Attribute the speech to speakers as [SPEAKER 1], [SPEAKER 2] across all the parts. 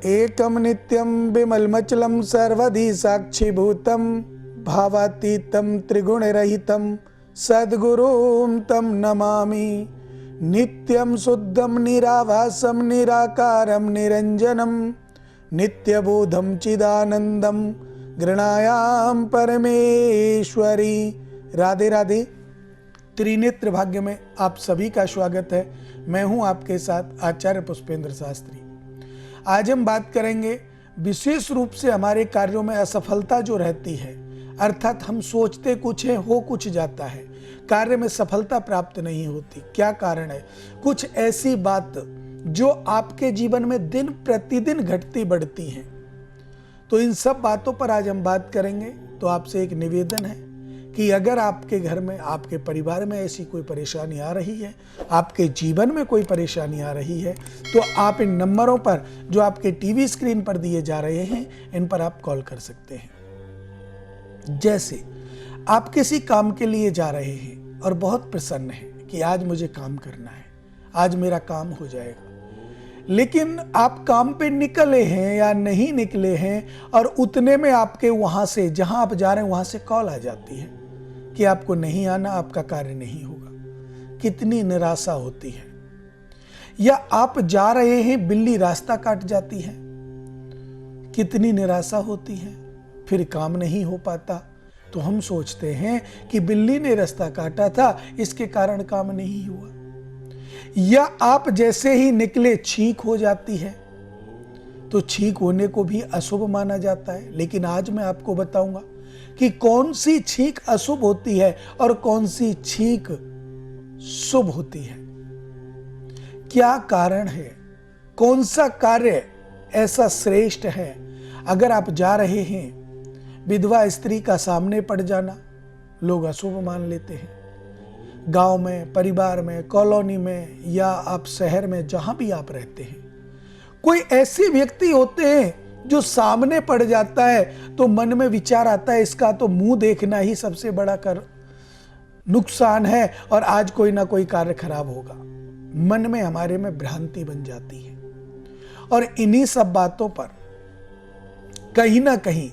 [SPEAKER 1] एकम नित्यम विमलमचलम सर्वधि साक्षीभूतम भावातीतम त्रिगुणरहितम सद्गुरुं तम नमामि। नित्यं शुद्धं निराभासं निराकारं निरंजनम नित्यबोधं चिदानंदम गृणायाम परमेश्वरी। राधे राधे। त्रिनेत्र भाग्य में आप सभी का स्वागत है। मैं हूं आपके साथ आचार्य पुष्पेंद्र शास्त्री। आज हम बात करेंगे विशेष रूप से हमारे कार्यों में असफलता जो रहती है, अर्थात हम सोचते कुछ है, हो कुछ जाता है, कार्य में सफलता प्राप्त नहीं होती। क्या कारण है? कुछ ऐसी बात जो आपके जीवन में दिन प्रतिदिन घटती बढ़ती हैं। तो इन सब बातों पर आज हम बात करेंगे। तो आपसे एक निवेदन है कि अगर आपके घर में, आपके परिवार में ऐसी कोई परेशानी आ रही है, आपके जीवन में कोई परेशानी आ रही है, तो आप इन नंबरों पर जो आपके टीवी स्क्रीन पर दिए जा रहे हैं, इन पर आप कॉल कर सकते हैं। जैसे आप किसी काम के लिए जा रहे हैं और बहुत प्रसन्न हैं कि आज मुझे काम करना है, आज मेरा काम हो जाएगा, लेकिन आप काम पे निकले हैं या नहीं निकले हैं और उतने में आपके वहां से, जहां आप जा रहे हैं वहां से कॉल आ जाती है कि आपको नहीं आना, आपका कार्य नहीं होगा। कितनी निराशा होती है। या आप जा रहे हैं, बिल्ली रास्ता काट जाती है, कितनी निराशा होती है, फिर काम नहीं हो पाता। तो हम सोचते हैं कि बिल्ली ने रास्ता काटा था, इसके कारण काम नहीं हुआ। या आप जैसे ही निकले छींक हो जाती है, तो छींक होने को भी अशुभ माना जाता है। लेकिन आज मैं आपको बताऊंगा कि कौन सी छींक अशुभ होती है और कौन सी छींक शुभ होती है। क्या कारण है? कौन सा कार्य ऐसा श्रेष्ठ है? अगर आप जा रहे हैं, विधवा स्त्री का सामने पड़ जाना लोग अशुभ मान लेते हैं। गांव में, परिवार में, कॉलोनी में या आप शहर में, जहां भी आप रहते हैं, कोई ऐसे व्यक्ति होते हैं जो सामने पड़ जाता है तो मन में विचार आता है, इसका तो मुंह देखना ही सबसे बड़ा नुकसान है और आज कोई ना कोई कार्य खराब होगा। मन में, हमारे में भ्रांति बन जाती है और इन्हीं सब बातों पर कहीं ना कहीं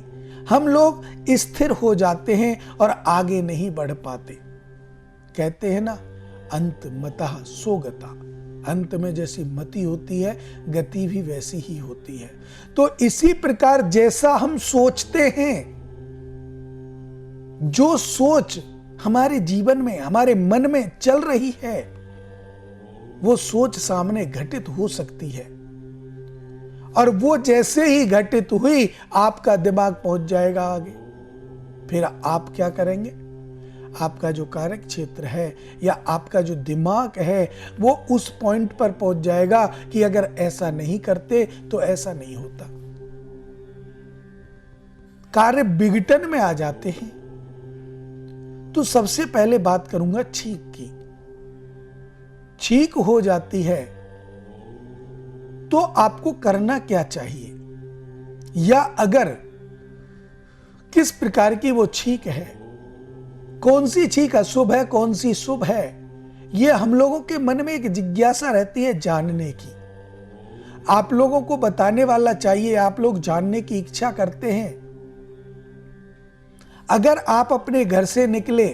[SPEAKER 1] हम लोग स्थिर हो जाते हैं और आगे नहीं बढ़ पाते। कहते हैं ना, अंत मतः सो गता। अंत में जैसी मति होती है, गति भी वैसी ही होती है। तो इसी प्रकार जैसा हम सोचते हैं, जो सोच हमारे जीवन में, हमारे मन में चल रही है, वो सोच सामने घटित हो सकती है। और वो जैसे ही घटित हुई, आपका दिमाग पहुंच जाएगा आगे। फिर आप क्या करेंगे? आपका जो कार्य क्षेत्र है या आपका जो दिमाग है, वो उस पॉइंट पर पहुंच जाएगा कि अगर ऐसा नहीं करते तो ऐसा नहीं होता। कार्य विघटन में आ जाते हैं। तो सबसे पहले बात करूंगा छींक की। छींक हो जाती है तो आपको करना क्या चाहिए, या अगर किस प्रकार की वो छींक है, कौन सी छींक अशुभ है, कौन सी शुभ है, ये हम लोगों के मन में एक जिज्ञासा रहती है जानने की। आप लोगों को बताने वाला चाहिए, आप लोग जानने की इच्छा करते हैं। अगर आप अपने घर से निकले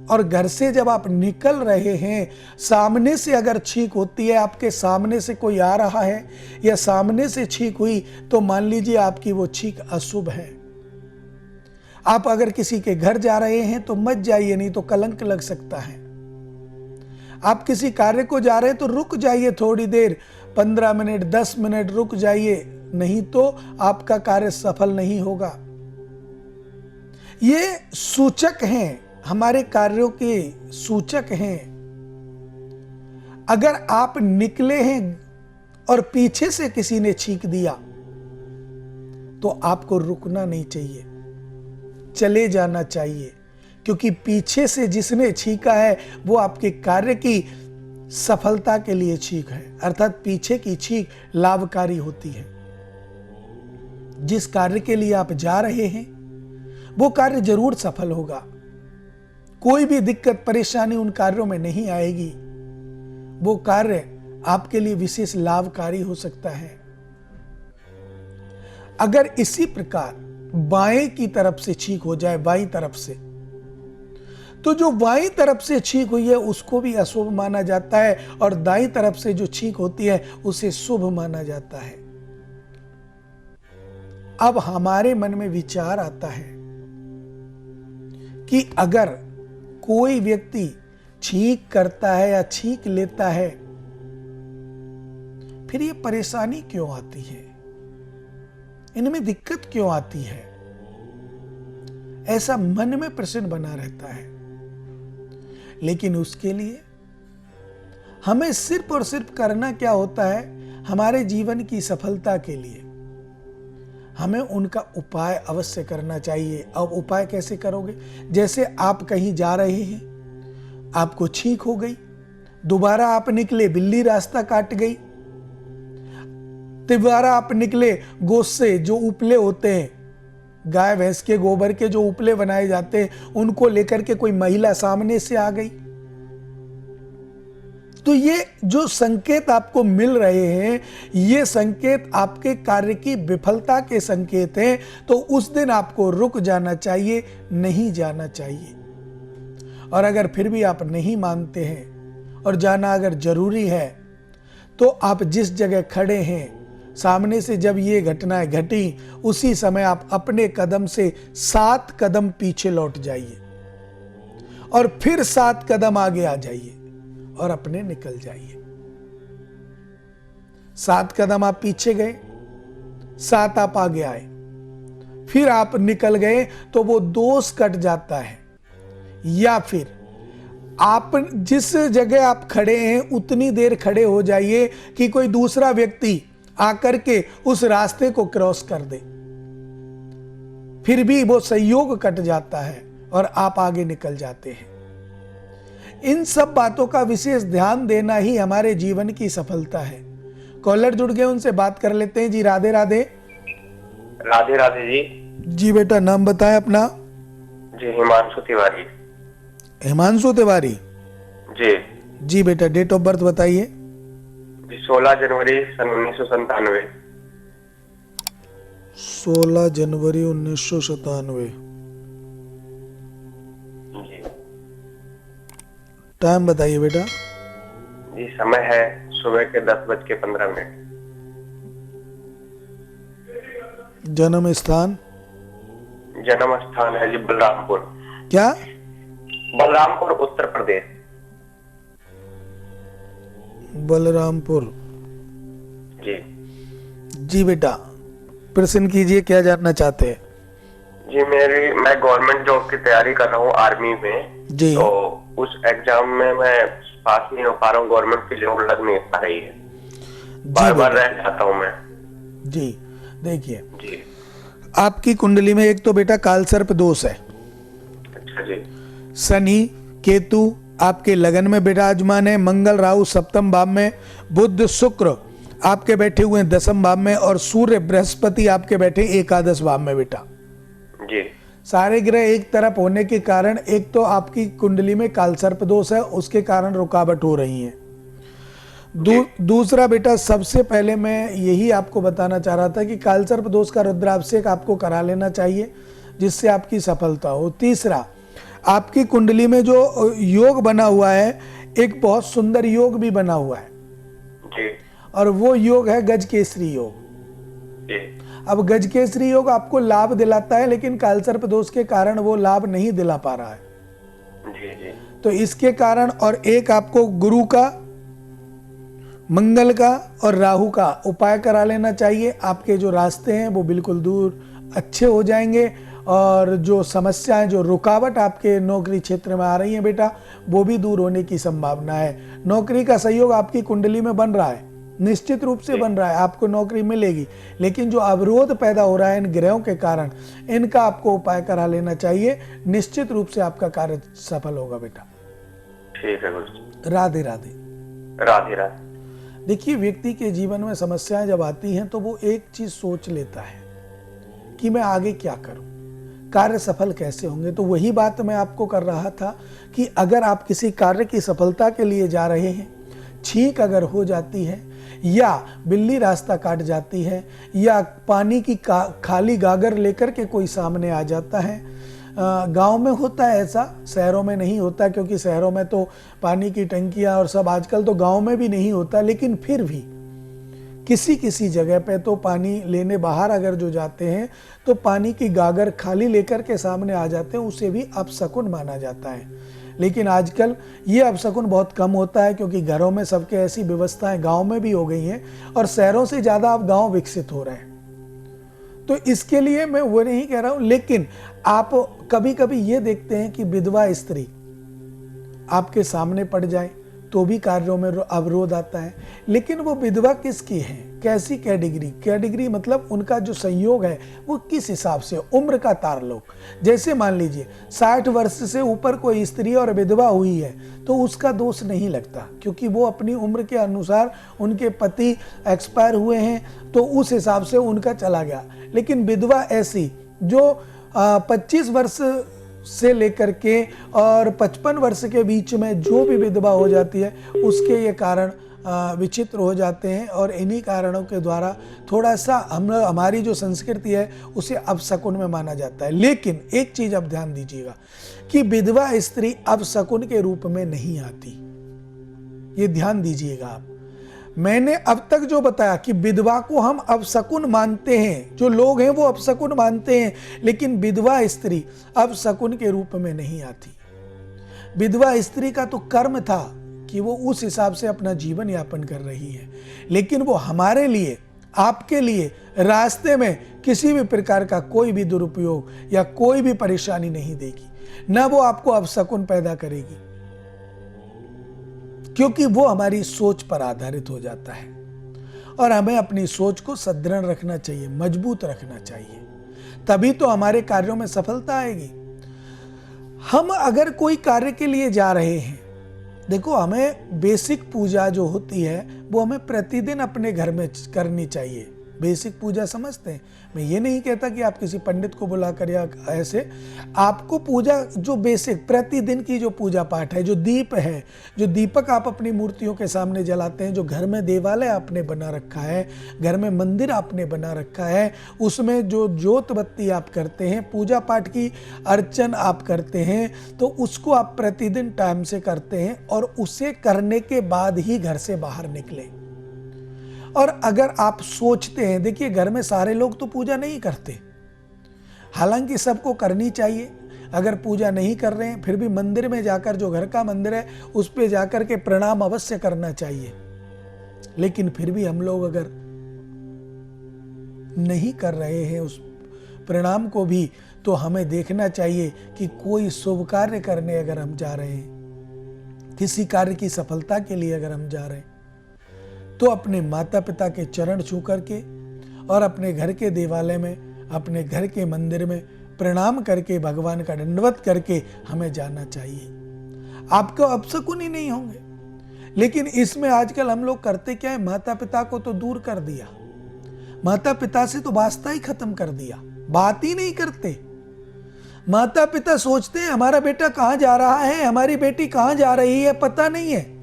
[SPEAKER 1] और घर से जब आप निकल रहे हैं, सामने से अगर छींक होती है, आपके सामने से कोई आ रहा है या सामने से छींक हुई, तो मान लीजिए आपकी वो छींक अशुभ है। आप अगर किसी के घर जा रहे हैं तो मत जाइए, नहीं तो कलंक लग सकता है। आप किसी कार्य को जा रहे हैं तो रुक जाइए थोड़ी देर, 15 मिनट, 10 मिनट रुक जाइए, नहीं तो आपका कार्य सफल नहीं होगा। ये सूचक हैं, हमारे कार्यों के सूचक हैं। अगर आप निकले हैं और पीछे से किसी ने छींक दिया, तो आपको रुकना नहीं चाहिए, चले जाना चाहिए, क्योंकि पीछे से जिसने छींका है वो आपके कार्य की सफलता के लिए छींक है। अर्थात पीछे की छींक लाभकारी होती है। जिस कार्य के लिए आप जा रहे हैं वो कार्य जरूर सफल होगा। कोई भी दिक्कत परेशानी उन कार्यों में नहीं आएगी। वो कार्य आपके लिए विशेष लाभकारी हो सकता है। अगर इसी प्रकार बाएं की तरफ से छींक हो जाए, बाईं तरफ से, तो जो बाईं तरफ से छींक हुई है उसको भी अशुभ माना जाता है, और दाईं तरफ से जो छींक होती है उसे शुभ माना जाता है। अब हमारे मन में विचार आता है कि अगर कोई व्यक्ति छींक करता है या छींक लेता है, फिर ये परेशानी क्यों आती है, इनमें दिक्कत क्यों आती है, ऐसा मन में प्रश्न बना रहता है। लेकिन उसके लिए हमें सिर्फ और सिर्फ करना क्या होता है, हमारे जीवन की सफलता के लिए हमें उनका उपाय अवश्य करना चाहिए। अब उपाय कैसे करोगे? जैसे आप कहीं जा रहे हैं, आपको छींक हो गई, दोबारा आप निकले, बिल्ली रास्ता काट गई, दोबारा आप निकले, गोश्त जो उपले होते हैं, गाय भैंस के गोबर के जो उपले बनाए जाते हैं, उनको लेकर के कोई महिला सामने से आ गई, तो ये जो संकेत आपको मिल रहे हैं, ये संकेत आपके कार्य की विफलता के संकेत हैं। तो उस दिन आपको रुक जाना चाहिए, नहीं जाना चाहिए। और अगर फिर भी आप नहीं मानते हैं और जाना अगर जरूरी है, तो आप जिस जगह खड़े हैं, सामने से जब ये घटनाएं घटी, उसी समय आप अपने कदम से 7 कदम पीछे लौट जाइए और फिर 7 कदम आगे आ जाइए और अपने निकल जाइए। 7 कदम आप पीछे गए, 7 आप आगे आए, फिर आप निकल गए, तो वो दोष कट जाता है। या फिर आप जिस जगह आप खड़े हैं उतनी देर खड़े हो जाइए कि कोई दूसरा व्यक्ति आकर के उस रास्ते को क्रॉस कर दे, फिर भी वो संयोग कट जाता है और आप आगे निकल जाते हैं। इन सब बातों का विशेष ध्यान देना ही हमारे जीवन की सफलता है। कॉलर जुड़ गए, उनसे बात कर लेते हैं। जी राधे राधे।
[SPEAKER 2] राधे राधे जी।
[SPEAKER 1] जी बेटा, नाम बताएं अपना।
[SPEAKER 2] जी हिमांशु तिवारी।
[SPEAKER 1] हिमांशु तिवारी
[SPEAKER 2] जी।
[SPEAKER 1] जी बेटा, डेट ऑफ बर्थ बताइए।
[SPEAKER 2] जी 16 जनवरी सन 1997।
[SPEAKER 1] 16 जनवरी 1997।
[SPEAKER 2] जी।
[SPEAKER 1] टाइम बताइए बेटा।
[SPEAKER 2] जी समय है सुबह के 10:15।
[SPEAKER 1] जन्म स्थान?
[SPEAKER 2] जन्म स्थान है जी बलरामपुर।
[SPEAKER 1] क्या?
[SPEAKER 2] बलरामपुर उत्तर प्रदेश।
[SPEAKER 1] बलरामपुर।
[SPEAKER 2] जी।
[SPEAKER 1] जी बेटा, प्रश्न कीजिए, क्या जानना चाहते हैं?
[SPEAKER 2] जी मैं गवर्नमेंट जॉब की तैयारी कर रहा हूँ आर्मी में।
[SPEAKER 1] जी।
[SPEAKER 2] तो उस एग्जाम में मैं पास नहीं हो पा रहा हूँ, गवर्नमेंट की जॉब लग नहीं पा रही है, बार बार रह जाता हूँ मैं।
[SPEAKER 1] जी देखिए,
[SPEAKER 2] जी।
[SPEAKER 1] आपकी कुंडली में एक तो बेटा कालसर्प दोष है।
[SPEAKER 2] अच्छा जी।
[SPEAKER 1] शनि केतु आपके लगन में विराजमान है, मंगल राहु सप्तम भाव में, बुध शुक्र आपके बैठे हुए हैं 10वें भाव में, और सूर्य बृहस्पति आपके बैठे एकादश भाव में बेटा।
[SPEAKER 2] जी।
[SPEAKER 1] सारे ग्रह एक तरफ होने के कारण एक तो आपकी कुंडली में कालसर्प दोष है, उसके कारण रुकावट हो रही है। दूसरा बेटा, सबसे पहले मैं यही आपको बताना चाह रहा था कि कालसर्प दोष का रुद्राभिषेक आपको करा लेना चाहिए, जिससे आपकी सफलता हो। तीसरा, आपकी कुंडली में जो योग बना हुआ है, एक बहुत सुंदर योग भी बना हुआ है
[SPEAKER 2] जी।
[SPEAKER 1] और वो योग है गजकेसरी योग।
[SPEAKER 2] जी।
[SPEAKER 1] अब गजकेसरी योग आपको लाभ दिलाता है, लेकिन कालसर्प दोष के कारण वो लाभ नहीं दिला पा रहा है।
[SPEAKER 2] जी जी।
[SPEAKER 1] तो इसके कारण, और एक आपको गुरु का, मंगल का और राहु का उपाय करा लेना चाहिए। आपके जो रास्ते हैं वो बिल्कुल दूर अच्छे हो जाएंगे, और जो समस्याएं, जो रुकावट आपके नौकरी क्षेत्र में आ रही हैं बेटा, वो भी दूर होने की संभावना है। नौकरी का सहयोग आपकी कुंडली में बन रहा है, निश्चित रूप से बन रहा है, आपको नौकरी मिलेगी, लेकिन जो अवरोध पैदा हो रहा है इन ग्रहों के कारण, इनका आपको उपाय करा लेना चाहिए। निश्चित रूप से आपका कार्य सफल होगा बेटा।
[SPEAKER 2] ठीक है गुरु।
[SPEAKER 1] राधे राधे।
[SPEAKER 2] राधे राधे।
[SPEAKER 1] देखिए, व्यक्ति के जीवन में समस्याएं जब आती हैं तो वो एक चीज सोच लेता है कि मैं आगे क्या करूं, कार्य सफल कैसे होंगे। तो वही बात मैं आपको कर रहा था कि अगर आप किसी कार्य की सफलता के लिए जा रहे हैं, छींक अगर हो जाती है, या बिल्ली रास्ता काट जाती है, या पानी की खाली गागर लेकर के कोई सामने आ जाता है। गांव में होता है ऐसा, शहरों में नहीं होता, क्योंकि शहरों में तो पानी की टंकियां और सब, आजकल तो गांव में भी नहीं होता, लेकिन फिर भी किसी किसी जगह पे तो पानी लेने बाहर अगर जो जाते हैं तो पानी की गागर खाली लेकर के सामने आ जाते हैं, उसे भी अपशकुन माना जाता है। लेकिन आजकल ये अपशकुन बहुत कम होता है, क्योंकि घरों में सबके ऐसी व्यवस्थाएं गांव में भी हो गई हैं, और शहरों से ज़्यादा अब गांव विकसित हो रहे हैं। तो इसके लिए मैं वो नहीं कह रहा हूं, लेकिन आप कभी कभी ये देखते हैं कि विधवा स्त्री आपके सामने पड़ जाए तो भी कार्यों में अवरोध आता है। लेकिन वो विधवा किसकी है, कैसी कैटेगरी मतलब उनका जो संयोग है वो किस हिसाब से, उम्र का तारलोक। जैसे मान लीजिए 60 वर्ष से ऊपर कोई स्त्री और विधवा हुई है तो उसका दोष नहीं लगता, क्योंकि वो अपनी उम्र के अनुसार, उनके पति एक्सपायर हुए हैं तो उस हिसाब से उनका चला गया। लेकिन विधवा ऐसी जो 25 वर्ष से लेकर के और 55 वर्ष के बीच में जो भी विधवा हो जाती है, उसके ये कारण विचित्र हो जाते हैं, और इन्हीं कारणों के द्वारा थोड़ा सा हमारी जो संस्कृति है उसे अपशकुन में माना जाता है। लेकिन एक चीज आप ध्यान दीजिएगा कि विधवा स्त्री अपशकुन के रूप में नहीं आती, ये ध्यान दीजिएगा आप। मैंने अब तक जो बताया कि विधवा को हम अपशकुन मानते हैं, जो लोग हैं वो अपशकुन मानते हैं, लेकिन विधवा स्त्री अपशकुन के रूप में नहीं आती। विधवा स्त्री का तो कर्म था कि वो उस हिसाब से अपना जीवन यापन कर रही है, लेकिन वो हमारे लिए, आपके लिए रास्ते में किसी भी प्रकार का कोई भी दुरुपयोग या कोई भी परेशानी नहीं देगी, ना वो आपको अपशकुन पैदा करेगी, क्योंकि वो हमारी सोच पर आधारित हो जाता है। और हमें अपनी सोच को सुदृढ़ रखना चाहिए, मजबूत रखना चाहिए, तभी तो हमारे कार्यों में सफलता आएगी। हम अगर कोई कार्य के लिए जा रहे हैं, देखो हमें बेसिक पूजा जो होती है वो हमें प्रतिदिन अपने घर में करनी चाहिए। बेसिक पूजा समझते हैं, मैं ये नहीं कहता कि आप किसी पंडित को बुलाकर या ऐसे, आपको पूजा जो बेसिक प्रतिदिन की जो पूजा पाठ है, जो दीप है, जो दीपक आप अपनी मूर्तियों के सामने जलाते हैं, जो घर में देवालय आपने बना रखा है, घर में मंदिर आपने बना रखा है, उसमें जो जोत बत्ती आप करते हैं, पूजा पाठ की अर्चन आप करते हैं, तो उसको आप प्रतिदिन टाइम से करते हैं, और उसे करने के बाद ही घर से बाहर निकले। और अगर आप सोचते हैं, देखिए घर में सारे लोग तो पूजा नहीं करते, हालांकि सबको करनी चाहिए। अगर पूजा नहीं कर रहे हैं फिर भी मंदिर में जाकर, जो घर का मंदिर है उस पे जाकर के प्रणाम अवश्य करना चाहिए। लेकिन फिर भी हम लोग अगर नहीं कर रहे हैं उस प्रणाम को भी, तो हमें देखना चाहिए कि कोई शुभ कार्य करने अगर हम जा रहे हैं, किसी कार्य की सफलता के लिए अगर हम जा रहे हैं, तो अपने माता पिता के चरण छू करके और अपने घर के देवालय में, अपने घर के मंदिर में प्रणाम करके, भगवान का दंडवत करके हमें जाना चाहिए। आपको अपशकुन ही नहीं होंगे। लेकिन इसमें आजकल हम लोग करते क्या है, माता पिता को तो दूर कर दिया, माता पिता से तो वास्ता ही खत्म कर दिया, बात ही नहीं करते। माता पिता सोचते हैं हमारा बेटा कहाँ जा रहा है, हमारी बेटी कहाँ जा रही है, पता नहीं है।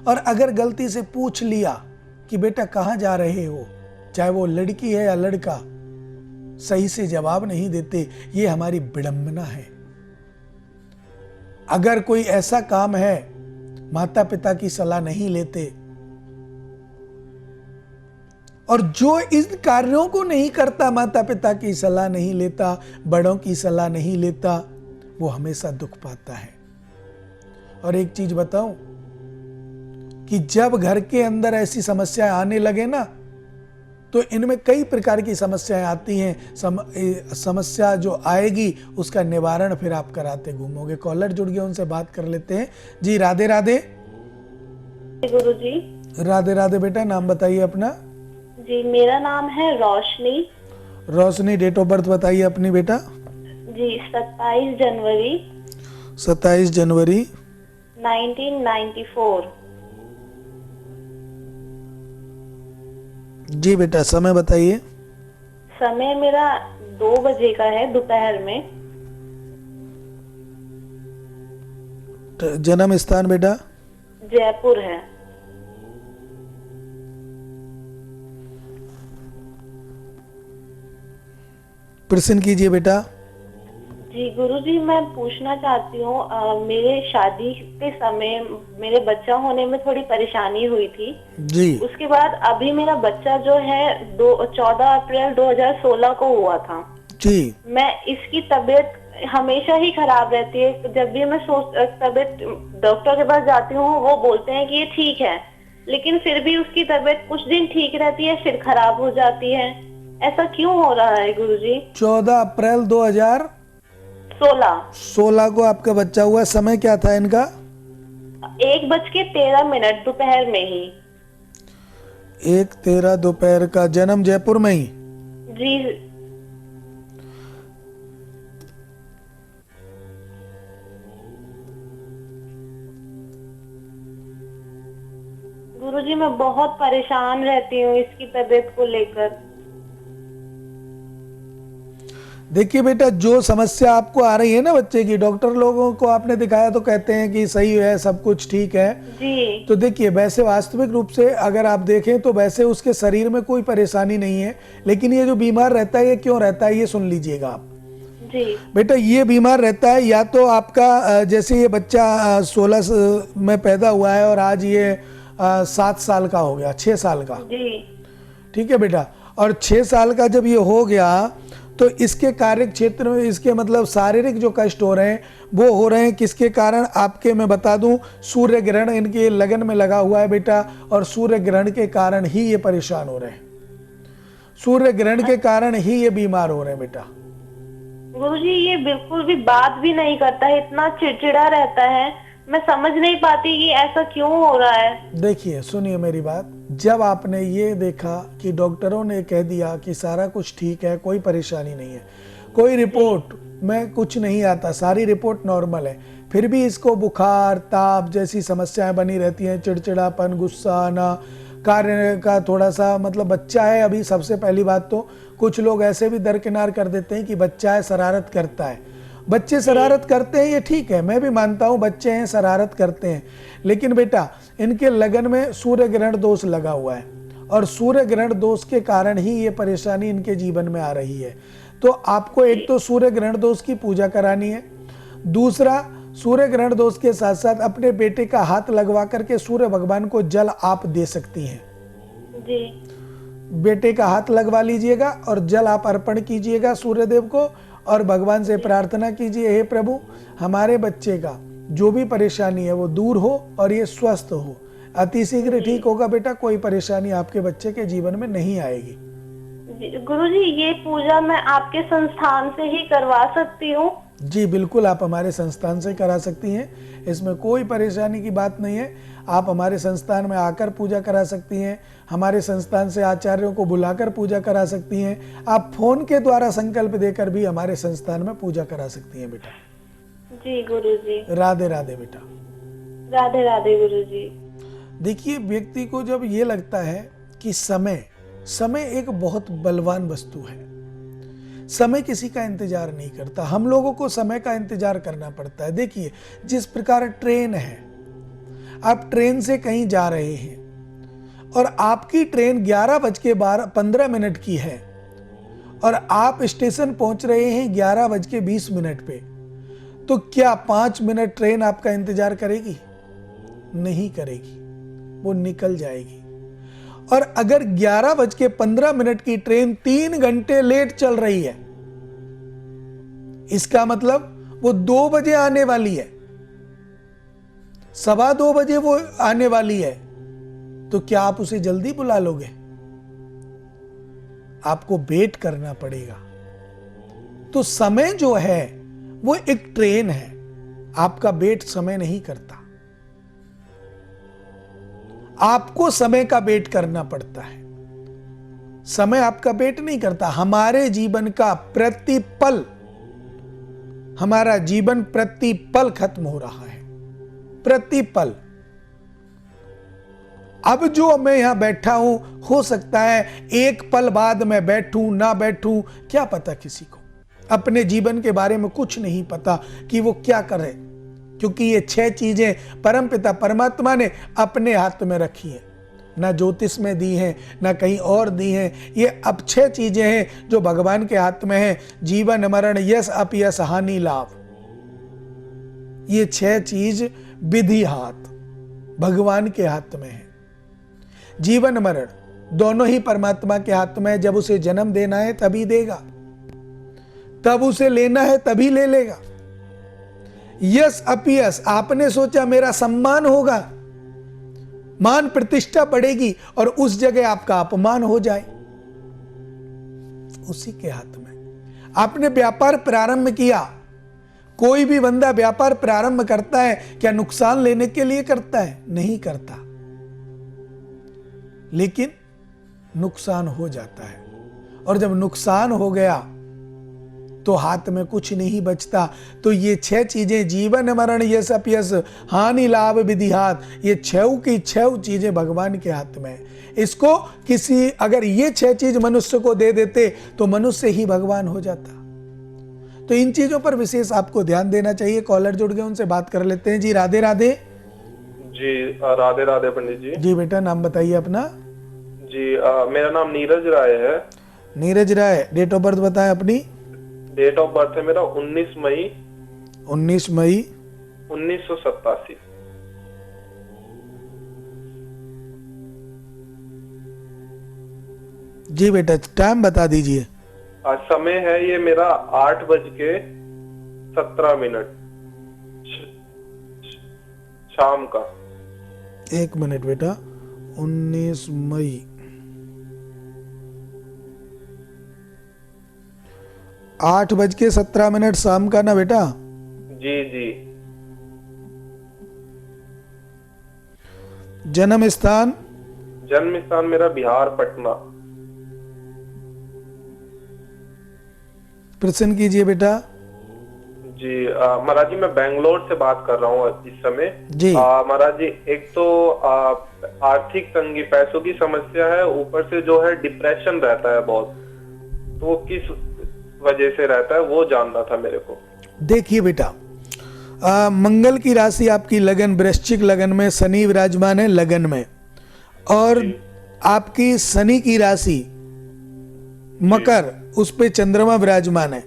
[SPEAKER 1] और अगर गलती से पूछ लिया कि बेटा कहाँ जा रहे हो, चाहे वो लड़की है या लड़का, सही से जवाब नहीं देते, ये हमारी विडंबना है। अगर कोई ऐसा काम है माता पिता की सलाह नहीं लेते, और जो इन कार्यों को नहीं करता, माता पिता की सलाह नहीं लेता, बड़ों की सलाह नहीं लेता, वो हमेशा दुख पाता है। और एक चीज बताऊं कि जब घर के अंदर ऐसी समस्याएं आने लगे ना, तो इनमें कई प्रकार की समस्याएं आती हैं। समस्या जो आएगी उसका निवारण फिर आप कराते घूमोगे। कॉलर जुड़ गए, उनसे बात कर लेते हैं। जी राधे राधे।
[SPEAKER 3] गुरु जी।
[SPEAKER 1] राधे राधे बेटा, नाम बताइए अपना।
[SPEAKER 3] जी मेरा नाम है रोशनी।
[SPEAKER 1] रोशनी, डेट ऑफ बर्थ बताइए अपनी बेटा।
[SPEAKER 3] जी 27 जनवरी
[SPEAKER 1] 27 जनवरी
[SPEAKER 3] 1994।
[SPEAKER 1] जी बेटा, समय बताइए।
[SPEAKER 3] समय मेरा 2 बजे का है दोपहर में।
[SPEAKER 1] जन्म स्थान बेटा?
[SPEAKER 3] जयपुर है।
[SPEAKER 1] प्रश्न कीजिए बेटा।
[SPEAKER 3] जी गुरुजी, मैं पूछना चाहती हूँ, मेरे शादी के समय मेरे बच्चा होने में थोड़ी परेशानी हुई थी।
[SPEAKER 1] जी
[SPEAKER 3] उसके बाद अभी मेरा बच्चा जो है 14 अप्रैल 2016 को हुआ था।
[SPEAKER 1] जी
[SPEAKER 3] मैं इसकी तबीयत हमेशा ही खराब रहती है। जब भी मैं तबीयत डॉक्टर के पास जाती हूँ, वो बोलते हैं कि ये ठीक है, लेकिन फिर भी उसकी तबीयत कुछ दिन ठीक रहती है, फिर खराब हो जाती है। ऐसा क्यों हो रहा है गुरुजी?
[SPEAKER 1] 14 अप्रैल 2016
[SPEAKER 3] 16
[SPEAKER 1] को आपका बच्चा हुआ। समय क्या था इनका?
[SPEAKER 3] 1:13 दोपहर में ही।
[SPEAKER 1] 1:13 दोपहर का। जन्म जयपुर में ही?
[SPEAKER 3] जी गुरुजी, मैं बहुत परेशान रहती हूँ इसकी तबीयत को लेकर।
[SPEAKER 1] देखिए बेटा, जो समस्या आपको आ रही है ना बच्चे की, डॉक्टर लोगों को आपने दिखाया तो कहते हैं कि सही है, सब कुछ ठीक है।
[SPEAKER 3] जी
[SPEAKER 1] तो देखिए, वैसे वास्तविक रूप से अगर आप देखें तो वैसे उसके शरीर में कोई परेशानी नहीं है, लेकिन ये जो बीमार रहता है ये क्यों रहता है, ये सुन लीजिएगा आप।
[SPEAKER 3] जी
[SPEAKER 1] बेटा, ये बीमार रहता है या तो आपका जैसे ये बच्चा 16 में पैदा हुआ है और आज ये 7 साल का हो गया, 6 साल का।
[SPEAKER 3] जी
[SPEAKER 1] ठीक है बेटा, और 6 साल का जब ये हो गया तो इसके कार्य क्षेत्र में इसके मतलब शारीरिक जो कष्ट हो रहे हैं वो हो रहे हैं किसके कारण? आपके मैं बता दूं, सूर्य ग्रहण इनके लगन में लगा हुआ है बेटा, और सूर्य ग्रहण के कारण ही ये परेशान हो रहे हैं। सूर्य ग्रहण के कारण ही ये बीमार हो रहे हैं बेटा।
[SPEAKER 3] गुरुजी, ये बिल्कुल भी बात भी नहीं करता है, इतना चिड़चिड़ा रहता है। मैं समझ नहीं पाती कि ऐसा क्यों हो रहा है।
[SPEAKER 1] देखिए, सुनिए मेरी बात। जब आपने ये देखा कि डॉक्टरों ने कह दिया कि सारा कुछ ठीक है, कोई परेशानी नहीं है, कोई रिपोर्ट में कुछ नहीं आता, सारी रिपोर्ट नॉर्मल है, फिर भी इसको बुखार, ताप जैसी समस्याएं बनी रहती हैं, चिड़चिड़ापन, गुस्सा आना, कार्य का थोड़ा सा मतलब बच्चा है अभी। सबसे पहली बात तो कुछ लोग ऐसे भी दरकिनार कर देते हैं कि बच्चा है, शरारत करता है। बच्चे शरारत करते हैं, ये ठीक है, मैं भी मानता हूँ बच्चे हैं, शरारत करते हैं, लेकिन बेटा इनके लगन में सूर्य ग्रहण दोष लगा हुआ है, और सूर्य ग्रहण दोष के कारण ही ये परेशानी इनके जीवन में आ रही है। तो आपको एक तो सूर्य ग्रहण दोष की पूजा करानी है, दूसरा सूर्य ग्रहण दोष के साथ साथ अपने बेटे का हाथ लगवा करके सूर्य भगवान को जल आप दे सकती हैं।
[SPEAKER 3] जी
[SPEAKER 1] बेटे का हाथ लगवा लीजिएगा और जल आप अर्पण कीजिएगा सूर्यदेव को, और भगवान से प्रार्थना कीजिए, हे प्रभु, हमारे बच्चे का जो भी परेशानी है वो दूर हो और ये स्वस्थ हो, अतिशीघ्र ठीक होगा बेटा, कोई परेशानी आपके बच्चे के जीवन में नहीं आएगी।
[SPEAKER 3] गुरुजी, ये पूजा मैं आपके संस्थान से ही करवा सकती हूँ?
[SPEAKER 1] जी बिल्कुल, आप हमारे संस्थान से करा सकती हैं, इसमें कोई परेशानी की बात नहीं है। आप हमारे संस्थान में आकर पूजा करा सकती हैं, हमारे संस्थान से आचार्यों को बुलाकर पूजा करा सकती हैं, आप फोन के द्वारा संकल्प देकर भी हमारे संस्थान में पूजा करा सकती हैं बेटा।
[SPEAKER 3] जी गुरुजी।
[SPEAKER 1] राधे राधे बेटा।
[SPEAKER 3] राधे राधे गुरुजी।
[SPEAKER 1] देखिए, व्यक्ति को जब ये लगता है कि समय एक बहुत बलवान वस्तु है, समय किसी का इंतजार नहीं करता, हम लोगों को समय का इंतजार करना पड़ता है। देखिए, जिस प्रकार ट्रेन है, आप ट्रेन से कहीं जा रहे हैं और आपकी ट्रेन 11:15 की है और आप स्टेशन पहुंच रहे हैं 11:20 पे, तो क्या 5 मिनट ट्रेन आपका इंतजार करेगी? नहीं करेगी, वो निकल जाएगी। और अगर 11:15 की ट्रेन 3 घंटे लेट चल रही है, इसका मतलब वो 2 बजे आने वाली है, 2:15 बजे वो आने वाली है, तो क्या आप उसे जल्दी बुला लोगे? आपको वेट करना पड़ेगा। तो समय जो है वो एक ट्रेन है, आपका वेट समय नहीं करता, आपको समय का वेट करना पड़ता है, समय आपका वेट नहीं करता। हमारे जीवन का प्रतिपल, हमारा जीवन प्रतिपल खत्म हो रहा है, प्रतिपल। अब जो मैं यहां बैठा हूं, हो सकता है एक पल बाद मैं बैठूं ना बैठूं, क्या पता किसी को अपने जीवन के बारे में कुछ नहीं पता कि वो क्या करे, क्योंकि ये 6 चीजें परमपिता परमात्मा ने अपने हाथ में रखी हैं। ना ज्योतिष में दी हैं, ना कहीं और दी हैं। ये अब 6 चीजें हैं जो भगवान के हाथ में हैं। जीवन मरण यश अपयश हानि लाभ, ये 6 चीज विधि हाथ भगवान के हाथ में है। जीवन मरण दोनों ही परमात्मा के हाथ में है। जब उसे जन्म देना है तभी देगा, तब उसे लेना है तभी ले लेगा। यश अपयश, आपने सोचा मेरा सम्मान होगा, मान प्रतिष्ठा बढ़ेगी और उस जगह आपका अपमान हो जाए, उसी के हाथ में। आपने व्यापार प्रारंभ किया, कोई भी बंदा व्यापार प्रारंभ करता है क्या नुकसान लेने के लिए करता है? नहीं करता, लेकिन नुकसान हो जाता है। और जब नुकसान हो गया तो हाथ में कुछ नहीं बचता। तो ये 6 चीजें, जीवन मरण यश अपयश हानि लाभ विधि हाथ, ये 6 की 6 चीजें भगवान के हाथ में। इसको किसी, अगर ये 6 चीज मनुष्य को दे देते तो मनुष्य ही भगवान हो जाता। तो इन चीजों पर विशेष आपको ध्यान देना चाहिए। कॉलर जुड़ गए, उनसे बात कर लेते हैं। जी राधे राधे।
[SPEAKER 4] जी राधे राधे पंडित जी।
[SPEAKER 1] जी बेटा, नाम बताइए अपना।
[SPEAKER 4] जी मेरा नाम नीरज राय है।
[SPEAKER 1] नीरज राय, डेट ऑफ बर्थ बताएं अपनी।
[SPEAKER 4] डेट ऑफ बर्थ है मेरा 19 मई 1987।
[SPEAKER 1] जी बेटा, टाइम बता दीजिए।
[SPEAKER 4] समय है ये मेरा 8:17 शाम का।
[SPEAKER 1] 1 मिनट बेटा, 19 मई 8:17 शाम का ना बेटा?
[SPEAKER 4] जी जी।
[SPEAKER 1] जन्म स्थान?
[SPEAKER 4] जन्म स्थान मेरा बिहार पटना।
[SPEAKER 1] प्रश्न कीजिए बेटा।
[SPEAKER 4] जी महाराज जी, मैं बेंगलोर से बात कर रहा हूँ इस समय।
[SPEAKER 1] जी
[SPEAKER 4] महाराज जी, एक तो आर्थिक तंगी, पैसों की समस्या है, ऊपर से जो है डिप्रेशन रहता है बहुत, तो वो किस वजह से रहता है वो जानना था मेरे को।
[SPEAKER 1] देखिए बेटा, मंगल की राशि आपकी लगन, वृश्चिक लगन में शनि विराजमान है लगन में, और आपकी शनि की राशि मकर, उस पे चंद्रमा विराजमान है।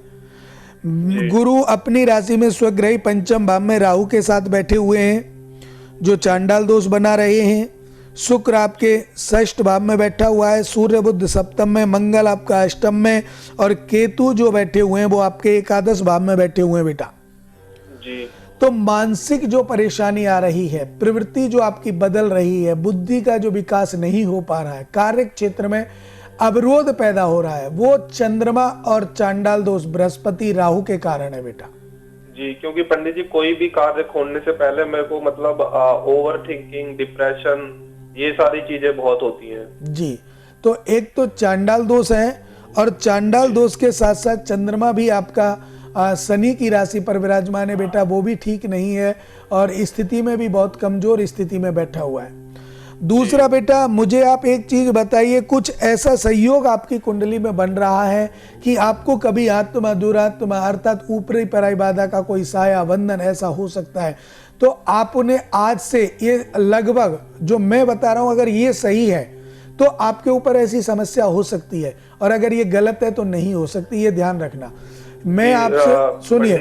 [SPEAKER 1] गुरु अपनी राशि में स्वग्रही पंचम भाव में राहु के साथ बैठे हुए हैं, जो चांडाल दोष बना रहे हैं। शुक्र आपके 6th भाव में बैठा हुआ है, सूर्य बुध सप्तम में, मंगल आपका 8म में, और केतु जो बैठे हुए हैं वो आपके 11 भाव में बैठे हुए हैं बेटा।
[SPEAKER 4] जी।
[SPEAKER 1] तो मानसिक जो परेशानी आ रही है, प्रवृत्ति जो आपकी बदल रही है, बुद्धि का जो विकास नहीं हो पा रहा है, कार्य क्षेत्र में अवरोध पैदा हो रहा है, वो चंद्रमा और चांडाल दोष बृहस्पति राहु के कारण है बेटा।
[SPEAKER 4] जी, क्योंकि पंडित जी कोई भी कार्य खोलने से पहले मेरे को मतलब ओवर थिंकिंग, डिप्रेशन, ये सारी चीजें बहुत होती हैं।
[SPEAKER 1] जी, तो एक तो चांडाल दोष है, और चांडाल दोष के साथ साथ चंद्रमा भी आपका शनि की राशि पर विराजमान है बेटा, वो भी ठीक नहीं है, और स्थिति में भी बहुत कमजोर स्थिति में बैठा हुआ है। दूसरा बेटा, मुझे आप एक चीज बताइए, कुछ ऐसा सहयोग आपकी कुंडली में बन रहा है कि आपको कभी आत्मा दुरात्मा अर्थात ऊपरी पराई बाधा का कोई साया बंधन ऐसा हो सकता है। तो आपने आज से ये लगभग जो मैं बता रहा हूं, अगर ये सही है तो आपके ऊपर ऐसी समस्या हो सकती है, और अगर ये गलत है तो नहीं हो सकती, ये ध्यान रखना। मैं आपसे सुनिए,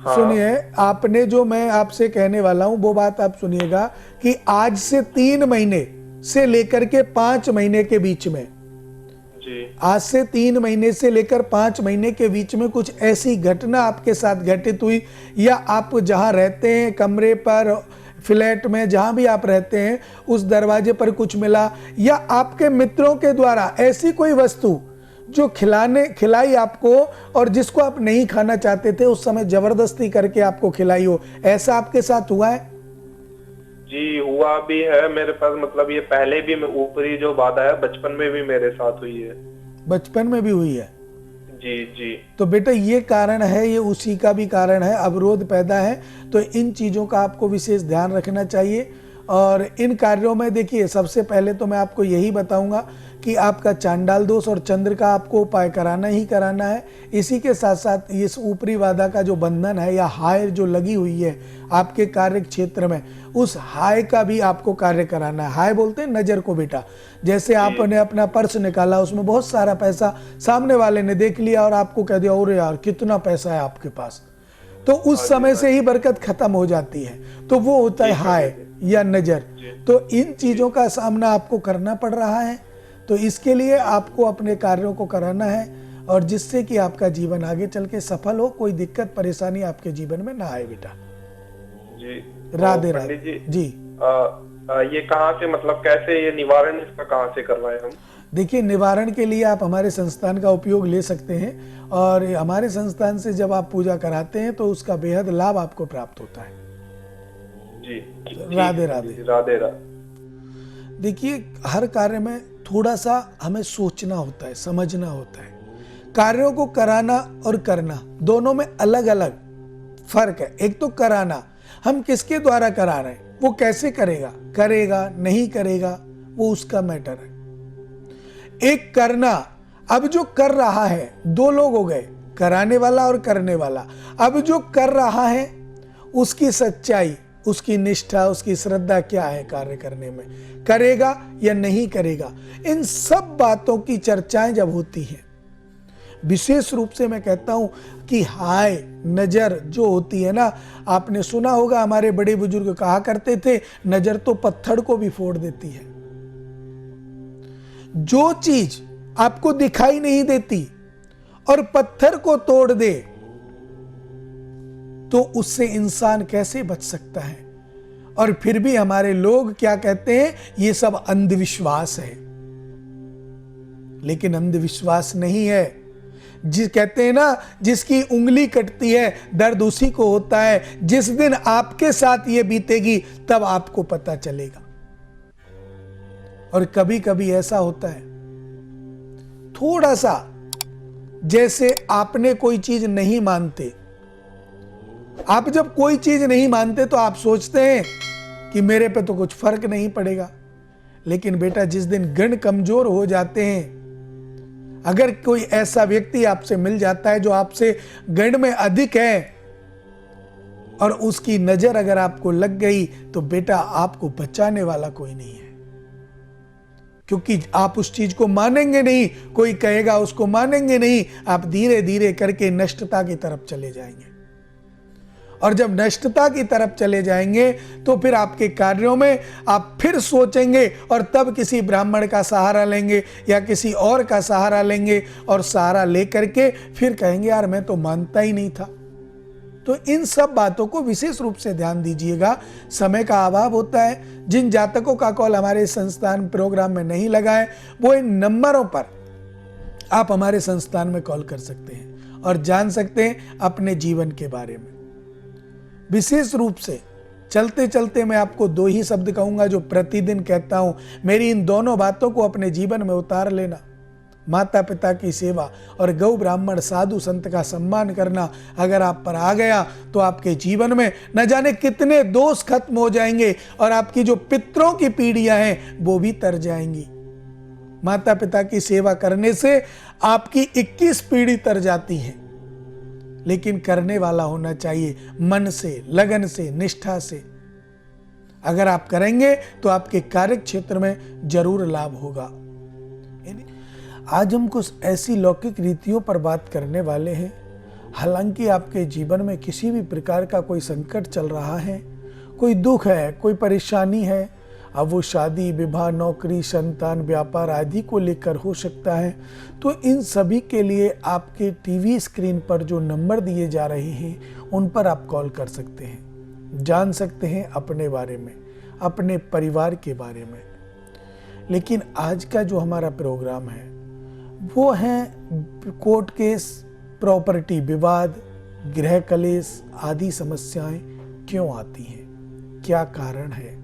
[SPEAKER 1] सुनिए, आपने जो मैं आपसे कहने वाला हूं वो बात आप सुनिएगा कि आज से 3 महीने से लेकर के 5 महीने के बीच में,
[SPEAKER 4] जी,
[SPEAKER 1] आज से 3 महीने से लेकर 5 महीने के बीच में कुछ ऐसी घटना आपके साथ घटित हुई, या आप जहां रहते हैं कमरे पर, फ्लैट में, जहां भी आप रहते हैं उस दरवाजे पर कुछ मिला, या आपके मित्रों के द्वारा ऐसी कोई वस्तु जो खिलाई आपको और जिसको आप नहीं खाना चाहते थे, उस समय जबरदस्ती करके आपको खिलाई हो, ऐसा आपके साथ हुआ है?
[SPEAKER 4] जी हुआ भी है मेरे पास, मतलब ये पहले भी ऊपरी जो बाधा है बचपन में भी मेरे साथ हुई है।
[SPEAKER 1] बचपन में भी हुई है?
[SPEAKER 4] जी जी।
[SPEAKER 1] तो बेटा ये कारण है, ये उसी का भी कारण है, अवरोध पैदा है। तो इन चीजों का आपको विशेष ध्यान रखना चाहिए। और इन कार्यों में देखिए, सबसे पहले तो मैं आपको यही बताऊंगा कि आपका चांडाल दोष और चंद्र का आपको उपाय कराना ही कराना है। इसी के साथ साथ इस ऊपरी बाधा का जो बंधन है या हाय जो लगी हुई है आपके कार्य क्षेत्र में, उस हाय का भी आपको कार्य कराना है। हाय बोलते हैं नजर को बेटा। जैसे आपने अपना पर्स निकाला, उसमें बहुत सारा पैसा सामने वाले ने देख लिया और आपको कह दिया और यार कितना पैसा है आपके पास, तो उस समय से ही बरकत खत्म हो जाती है। तो वो होता है हाय या नजर। तो इन चीजों का सामना आपको करना पड़ रहा है। तो इसके लिए आपको अपने कार्यों को कराना है और जिससे कि आपका जीवन आगे चल के सफल हो, कोई दिक्कत परेशानी आपके जीवन में ना आए बेटा
[SPEAKER 4] जी।
[SPEAKER 1] राधे
[SPEAKER 4] तो
[SPEAKER 1] राधे
[SPEAKER 4] पंडित जी
[SPEAKER 1] जी।
[SPEAKER 4] ये कहाँ से, मतलब कैसे ये निवारण इसका कहाँ से करवाएं हम?
[SPEAKER 1] देखिए, निवारण के लिए आप हमारे संस्थान का उपयोग ले सकते हैं और हमारे संस्थान से जब आप पूजा कराते हैं तो उसका बेहद लाभ आपको प्राप्त होता है
[SPEAKER 4] जी।
[SPEAKER 1] राधे राधे
[SPEAKER 4] राधे राधे।
[SPEAKER 1] देखिए, हर कार्य में थोड़ा सा हमें सोचना होता है, समझना होता है। कार्यों को कराना और करना दोनों में अलग अलग फर्क है। एक तो कराना, हम किसके द्वारा करा रहे हैं, वो कैसे करेगा, करेगा नहीं करेगा, वो उसका मैटर है। एक करना, अब जो कर रहा है, दो लोग हो गए, कराने वाला और करने वाला। अब जो कर रहा है उसकी सच्चाई, उसकी निष्ठा, उसकी श्रद्धा क्या है कार्य करने में, करेगा या नहीं करेगा, इन सब बातों की चर्चाएं जब होती हैं, विशेष रूप से मैं कहता हूं कि हाय नजर जो होती है ना, आपने सुना होगा हमारे बड़े बुजुर्ग कहा करते थे, नजर तो पत्थर को भी फोड़ देती है। जो चीज आपको दिखाई नहीं देती और पत्थर को तोड़ दे तो उससे इंसान कैसे बच सकता है। और फिर भी हमारे लोग क्या कहते हैं, ये सब अंधविश्वास है। लेकिन अंधविश्वास नहीं है। जिस कहते हैं ना, जिसकी उंगली कटती है दर्द उसी को होता है। जिस दिन आपके साथ ये बीतेगी तब आपको पता चलेगा। और कभी कभी ऐसा होता है, थोड़ा सा जैसे आपने कोई चीज नहीं मानते, आप जब कोई चीज नहीं मानते तो आप सोचते हैं कि मेरे पे तो कुछ फर्क नहीं पड़ेगा। लेकिन बेटा, जिस दिन गण कमजोर हो जाते हैं, अगर कोई ऐसा व्यक्ति आपसे मिल जाता है जो आपसे गण में अधिक है और उसकी नजर अगर आपको लग गई तो बेटा आपको बचाने वाला कोई नहीं है। क्योंकि आप उस चीज को मानेंगे नहीं, कोई कहेगा उसको मानेंगे नहीं, आप धीरे धीरे करके नष्टता की तरफ चले जाएंगे। और जब नष्टता की तरफ चले जाएंगे तो फिर आपके कार्यों में आप फिर सोचेंगे और तब किसी ब्राह्मण का सहारा लेंगे या किसी और का सहारा लेंगे और सहारा लेकर के फिर कहेंगे यार मैं तो मानता ही नहीं था। तो इन सब बातों को विशेष रूप से ध्यान दीजिएगा। समय का अभाव होता है। जिन जातकों का कॉल हमारे संस्थान प्रोग्राम में नहीं लगा है, वो इन नंबरों पर आप हमारे संस्थान में कॉल कर सकते हैं और जान सकते हैं अपने जीवन के बारे में। विशेष रूप से चलते चलते मैं आपको दो ही शब्द कहूंगा जो प्रतिदिन कहता हूं। मेरी इन दोनों बातों को अपने जीवन में उतार लेना। माता पिता की सेवा और गौ ब्राह्मण साधु संत का सम्मान करना अगर आप पर आ गया तो आपके जीवन में न जाने कितने दोष खत्म हो जाएंगे और आपकी जो पितरों की पीढ़ियां हैं वो भी तर जाएंगी। माता पिता की सेवा करने से आपकी 21 पीढ़ी तर जाती है। लेकिन करने वाला होना चाहिए, मन से, लगन से, निष्ठा से। अगर आप करेंगे तो आपके कार्य क्षेत्र में जरूर लाभ होगा। आज हम कुछ ऐसी लौकिक रीतियों पर बात करने वाले हैं। हालांकि आपके जीवन में किसी भी प्रकार का कोई संकट चल रहा है, कोई दुख है, कोई परेशानी है, अब वो शादी, विवाह, नौकरी, संतान, व्यापार आदि को लेकर हो सकता है, तो इन सभी के लिए आपके टीवी स्क्रीन पर जो नंबर दिए जा रहे हैं उन पर आप कॉल कर सकते हैं, जान सकते हैं अपने बारे में, अपने परिवार के बारे में। लेकिन आज का जो हमारा प्रोग्राम है वो है कोर्ट केस, प्रॉपर्टी विवाद, गृह कलेश आदि समस्याएं क्यों आती हैं, क्या कारण है।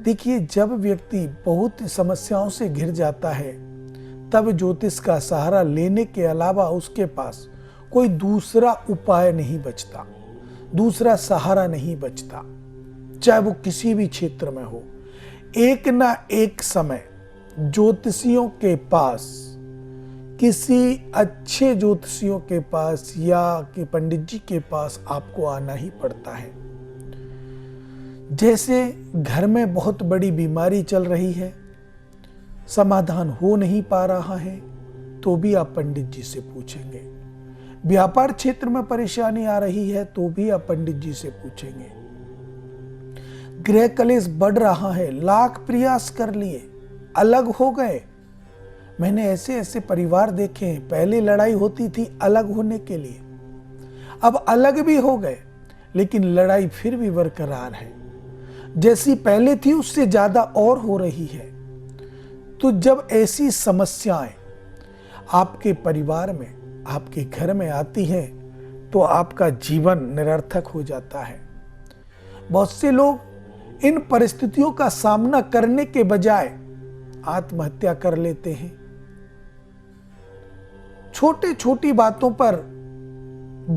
[SPEAKER 1] देखिए, जब व्यक्ति बहुत समस्याओं से घिर जाता है तब ज्योतिष का सहारा लेने के अलावा उसके पास कोई दूसरा उपाय नहीं बचता, दूसरा सहारा नहीं बचता। चाहे वो किसी भी क्षेत्र में हो, एक ना एक समय ज्योतिषियों के पास, किसी अच्छे ज्योतिषियों के पास या कि पंडित जी के पास आपको आना ही पड़ता है। जैसे घर में बहुत बड़ी बीमारी चल रही है, समाधान हो नहीं पा रहा है, तो भी आप पंडित जी से पूछेंगे। व्यापार क्षेत्र में परेशानी आ रही है तो भी आप पंडित जी से पूछेंगे। गृह कलेश बढ़ रहा है, लाख प्रयास कर लिए, अलग हो गए। मैंने ऐसे ऐसे परिवार देखे हैं, पहले लड़ाई होती थी अलग होने के लिए, अब अलग भी हो गए लेकिन लड़ाई फिर भी बरकरार है, जैसी पहले थी उससे ज्यादा और हो रही है। तो जब ऐसी समस्याएं आपके परिवार में, आपके घर में आती हैं तो आपका जीवन निरर्थक हो जाता है। बहुत से लोग इन परिस्थितियों का सामना करने के बजाय आत्महत्या कर लेते हैं। छोटी छोटी बातों पर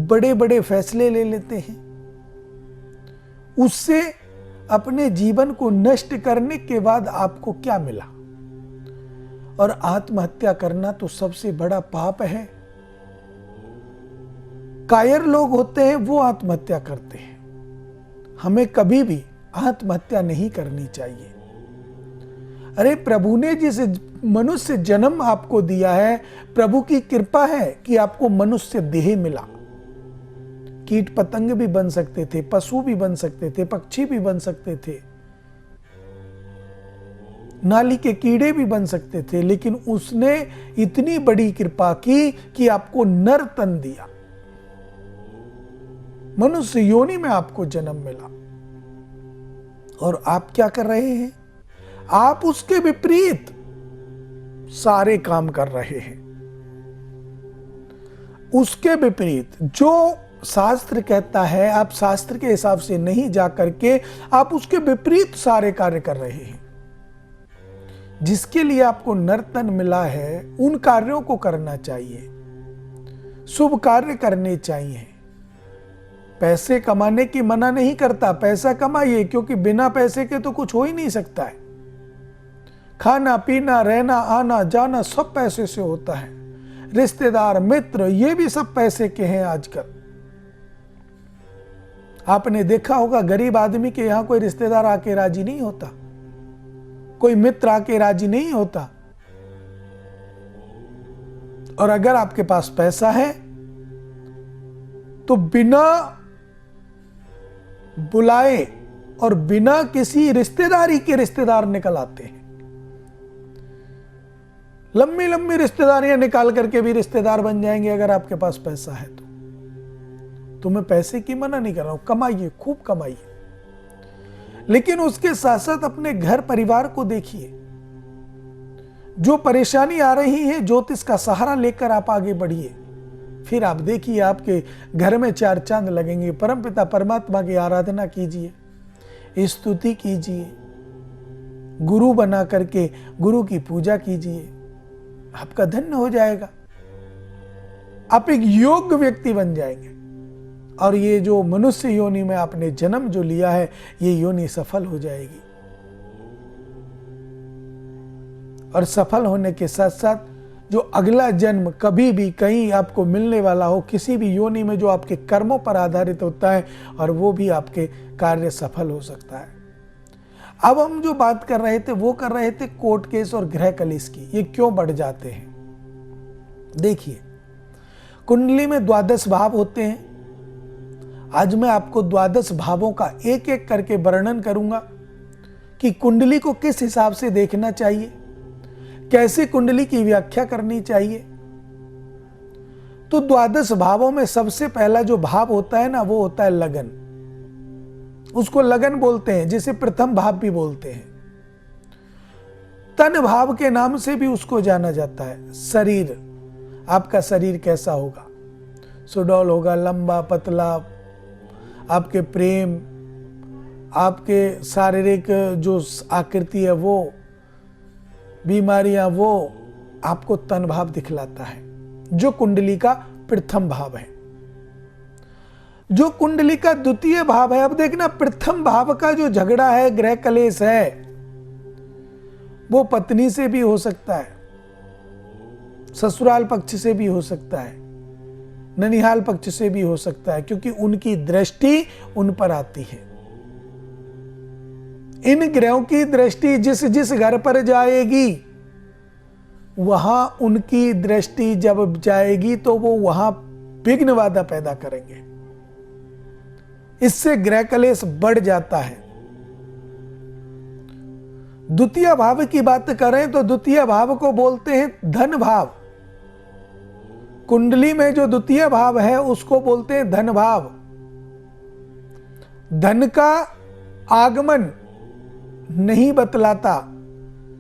[SPEAKER 1] बड़े बड़े फैसले ले लेते हैं, उससे अपने जीवन को नष्ट करने के बाद आपको क्या मिला? और आत्महत्या करना तो सबसे बड़ा पाप है। कायर लोग होते हैं वो आत्महत्या करते हैं, हमें कभी भी आत्महत्या नहीं करनी चाहिए। अरे प्रभु ने जिस मनुष्य जन्म आपको दिया है, प्रभु की कृपा है कि आपको मनुष्य देह मिला। कीट पतंग भी बन सकते थे, पशु भी बन सकते थे, पक्षी भी बन सकते थे, नाली के कीड़े भी बन सकते थे, लेकिन उसने इतनी बड़ी कृपा की कि आपको नर तन दिया, मनुष्य योनि में आपको जन्म मिला। और आप क्या कर रहे हैं? आप उसके विपरीत सारे काम कर रहे हैं। उसके विपरीत जो शास्त्र कहता है, आप शास्त्र के हिसाब से नहीं जा करके आप उसके विपरीत सारे कार्य कर रहे हैं। जिसके लिए आपको नर्तन मिला है उन कार्यों को करना चाहिए, शुभ कार्य करने चाहिए। पैसे कमाने की मना नहीं करता, पैसा कमाइए, क्योंकि बिना पैसे के तो कुछ हो ही नहीं सकता है। खाना पीना रहना आना जाना सब पैसे से होता है। रिश्तेदार मित्र ये भी सब पैसे के हैं आजकल। आपने देखा होगा गरीब आदमी के यहां कोई रिश्तेदार आके राजी नहीं होता, कोई मित्र आके राजी नहीं होता। और अगर आपके पास पैसा है तो बिना बुलाए और बिना किसी रिश्तेदारी के रिश्तेदार निकल आते हैं। लंबी लंबी रिश्तेदारियां निकाल करके भी रिश्तेदार बन जाएंगे अगर आपके पास पैसा है तो मैं पैसे की मना नहीं कर रहा हूं, कमाइए, खूब कमाइए, लेकिन उसके साथ साथ अपने घर परिवार को देखिए। जो परेशानी आ रही है ज्योतिष का सहारा लेकर आप आगे बढ़िए, फिर आप देखिए आपके घर में चार चांद लगेंगे। परमपिता परमात्मा की आराधना कीजिए, स्तुति कीजिए, गुरु बना करके गुरु की पूजा कीजिए, आपका धन्य हो जाएगा। आप एक योग्य व्यक्ति बन जाएंगे और ये जो मनुष्य योनि में आपने जन्म जो लिया है ये योनि सफल हो जाएगी। और सफल होने के साथ साथ जो अगला जन्म कभी भी कहीं आपको मिलने वाला हो, किसी भी योनि में, जो आपके कर्मों पर आधारित होता है, और वो भी आपके कार्य सफल हो सकता है। अब हम जो बात कर रहे थे वो कर रहे थे कोर्ट केस और गृह कलेश की। ये क्यों बढ़ जाते हैं? देखिए, कुंडली में 12 भाव होते हैं। आज मैं आपको 12 भावों का एक एक करके वर्णन करूंगा कि कुंडली को किस हिसाब से देखना चाहिए, कैसे कुंडली की व्याख्या करनी चाहिए। तो 12 भावों में सबसे पहला जो भाव होता है ना, वो होता है लगन। उसको लगन बोलते हैं, जिसे प्रथम भाव भी बोलते हैं। तन भाव के नाम से भी उसको जाना जाता है। शरीर, आपका शरीर कैसा होगा, सुडौल होगा, लंबा पतला, आपके प्रेम, आपके शारीरिक जो आकृति है वो, बीमारियां, वो आपको तन भाव दिखलाता है, जो कुंडली का प्रथम भाव है। जो कुंडली का द्वितीय भाव है, अब देखना प्रथम भाव का जो झगड़ा है, ग्रह कलेश है, वो पत्नी से भी हो सकता है, ससुराल पक्ष से भी हो सकता है, ननिहाल पक्ष से भी हो सकता है, क्योंकि उनकी दृष्टि उन पर आती है। इन ग्रहों की दृष्टि जिस जिस घर पर जाएगी, वहां उनकी दृष्टि जब जाएगी तो वो वहां विघ्न बाधा पैदा करेंगे। इससे ग्रह कलेश बढ़ जाता है। द्वितीय भाव की बात करें तो द्वितीय भाव को बोलते हैं धन भाव। कुंडली में जो द्वितीय भाव है उसको बोलते हैं धन भाव। धन का आगमन नहीं बतलाता,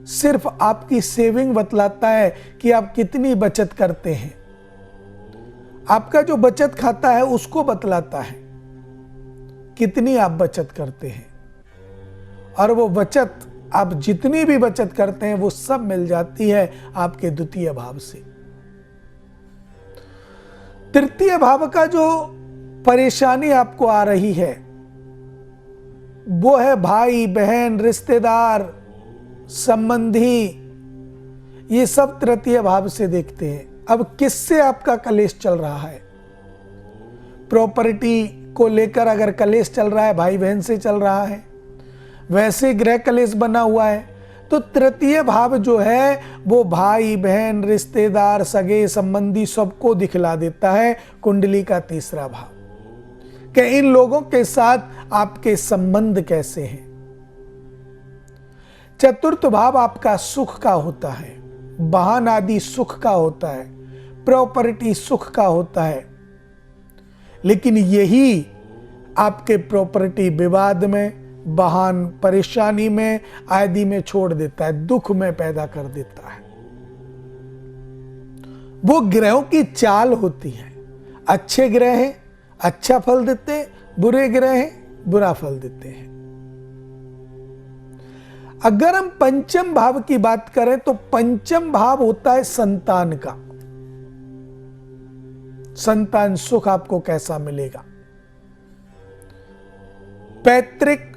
[SPEAKER 1] सिर्फ आपकी सेविंग बतलाता है कि आप कितनी बचत करते हैं। आपका जो बचत खाता है उसको बतलाता है कितनी आप बचत करते हैं, और वो बचत आप जितनी भी बचत करते हैं वो सब मिल जाती है आपके द्वितीय भाव से। तृतीय भाव का जो परेशानी आपको आ रही है वो है भाई बहन, रिश्तेदार, संबंधी, ये सब तृतीय भाव से देखते हैं। अब किससे आपका कलेश चल रहा है? प्रॉपर्टी को लेकर अगर कलेश चल रहा है, भाई बहन से चल रहा है, वैसे ग्रह कलेश बना हुआ है, तो तृतीय भाव जो है वो भाई बहन, रिश्तेदार, सगे संबंधी सबको दिखला देता है। कुंडली का तीसरा भाव कि इन लोगों के साथ आपके संबंध कैसे हैं। चतुर्थ भाव आपका सुख का होता है, वाहन आदि सुख का होता है, प्रॉपर्टी सुख का होता है, लेकिन यही आपके प्रॉपर्टी विवाद में, वाहन परेशानी में आदि में छोड़ देता है, दुख में पैदा कर देता है। वो ग्रहों की चाल होती है। अच्छे ग्रह हैं अच्छा फल देते हैं, बुरे ग्रह हैं बुरा फल देते हैं। अगर हम पंचम भाव की बात करें तो पंचम भाव होता है संतान का। संतान सुख आपको कैसा मिलेगा, पैतृक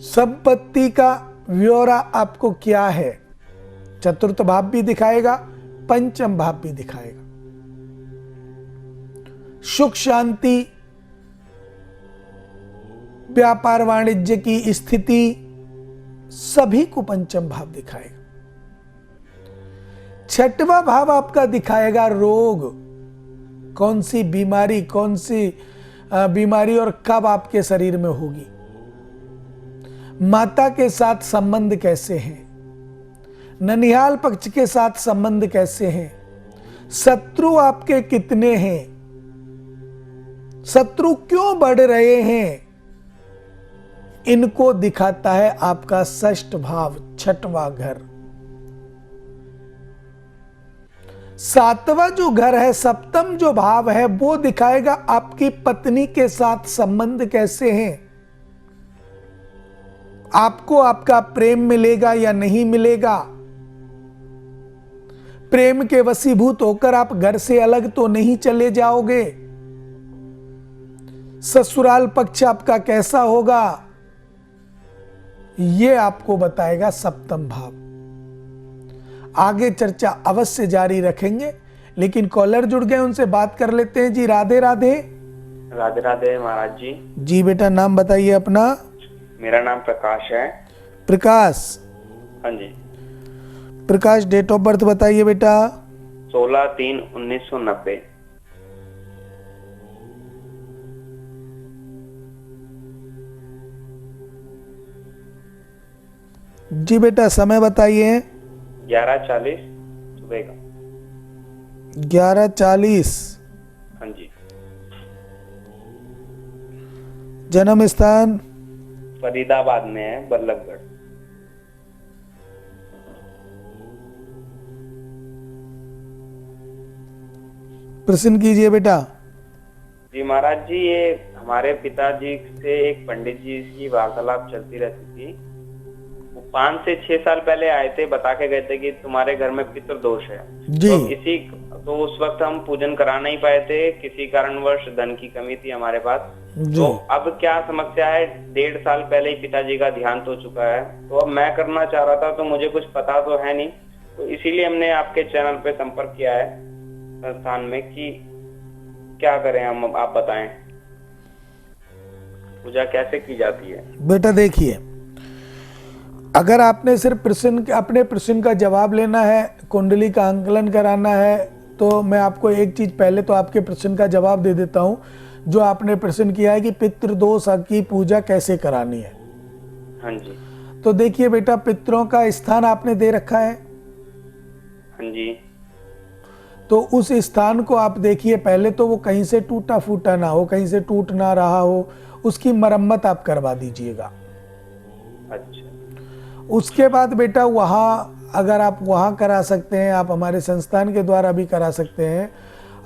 [SPEAKER 1] संपत्ति का ब्यौरा आपको क्या है, चतुर्थ भाव भी दिखाएगा, पंचम भाव भी दिखाएगा। सुख शांति, व्यापार वाणिज्य की स्थिति, सभी को पंचम भाव दिखाएगा। छठवां भाव आपका दिखाएगा रोग, कौन सी बीमारी और कब आपके शरीर में होगी। माता के साथ संबंध कैसे हैं, ननिहाल पक्ष के साथ संबंध कैसे हैं, शत्रु आपके कितने हैं, शत्रु क्यों बढ़ रहे हैं, इनको दिखाता है आपका षष्ठ भाव, छठवां घर। सातवां जो घर है, सप्तम जो भाव है, वो दिखाएगा आपकी पत्नी के साथ संबंध कैसे हैं, आपको आपका प्रेम मिलेगा या नहीं मिलेगा, प्रेम के वशीभूत होकर आप घर से अलग तो नहीं चले जाओगे, ससुराल पक्ष आपका कैसा होगा, ये आपको बताएगा सप्तम भाव। आगे चर्चा अवश्य जारी रखेंगे, लेकिन कॉलर जुड़ गए, उनसे बात कर लेते हैं। जी राधे राधे।
[SPEAKER 5] राधे राधे महाराज जी।
[SPEAKER 1] जी बेटा, नाम बताइए अपना।
[SPEAKER 5] मेरा नाम प्रकाश है।
[SPEAKER 1] प्रकाश?
[SPEAKER 5] हाँ जी।
[SPEAKER 1] प्रकाश, डेट ऑफ बर्थ बताइए बेटा।
[SPEAKER 5] 16/3/1990।
[SPEAKER 1] जी बेटा, समय बताइए।
[SPEAKER 5] 11:40 सुबह का।
[SPEAKER 1] 11:40।
[SPEAKER 5] हाँ जी।
[SPEAKER 1] जन्म स्थान?
[SPEAKER 5] फरीदाबाद में है, बल्लभगढ़।
[SPEAKER 1] प्रश्न कीजिए बेटा।
[SPEAKER 5] जी महाराज जी, ये हमारे पिताजी से एक पंडित जी की वार्तालाप चलती रहती थी। वो 5 से 6 साल पहले आए थे, बता के गए थे कि तुम्हारे घर में पितृ दोष है।
[SPEAKER 1] जी।
[SPEAKER 5] तो इसी तो उस वक्त हम पूजन करा नहीं पाए थे, किसी कारणवश धन की कमी थी हमारे पास।
[SPEAKER 1] जी।
[SPEAKER 5] तो अब क्या समस्या है, 1.5 साल पहले ही पिताजी का देहांत हो चुका है, तो अब मैं करना चाह रहा था, तो मुझे कुछ पता तो है नहीं, तो इसीलिए हमने आपके चैनल पे संपर्क किया है संस्थान में कि क्या करें हम, आप बताएं पूजा कैसे की जाती है।
[SPEAKER 1] बेटा देखिए, अगर आपने सिर्फ प्रश्न अपने प्रश्न का जवाब लेना है, कुंडली का आंकलन कराना है, तो मैं आपको एक चीज पहले तो आपके प्रश्न का जवाब दे देता हूं। जो आपने प्रश्न किया है कि पितृदोष की पूजा कैसे करानी है,
[SPEAKER 5] हाँ जी।
[SPEAKER 1] तो देखिए बेटा, पितरों का स्थान आपने दे रखा है,
[SPEAKER 5] हाँ जी।
[SPEAKER 1] तो उस स्थान को आप देखिए, पहले तो वो कहीं से टूटा फूटा ना हो, कहीं से टूट ना रहा हो, उसकी मरम्मत आप करवा दीजिएगा।
[SPEAKER 5] अच्छा।
[SPEAKER 1] उसके बाद बेटा वहाँ, अगर आप वहाँ करा सकते हैं, आप हमारे संस्थान के द्वारा भी करा सकते हैं।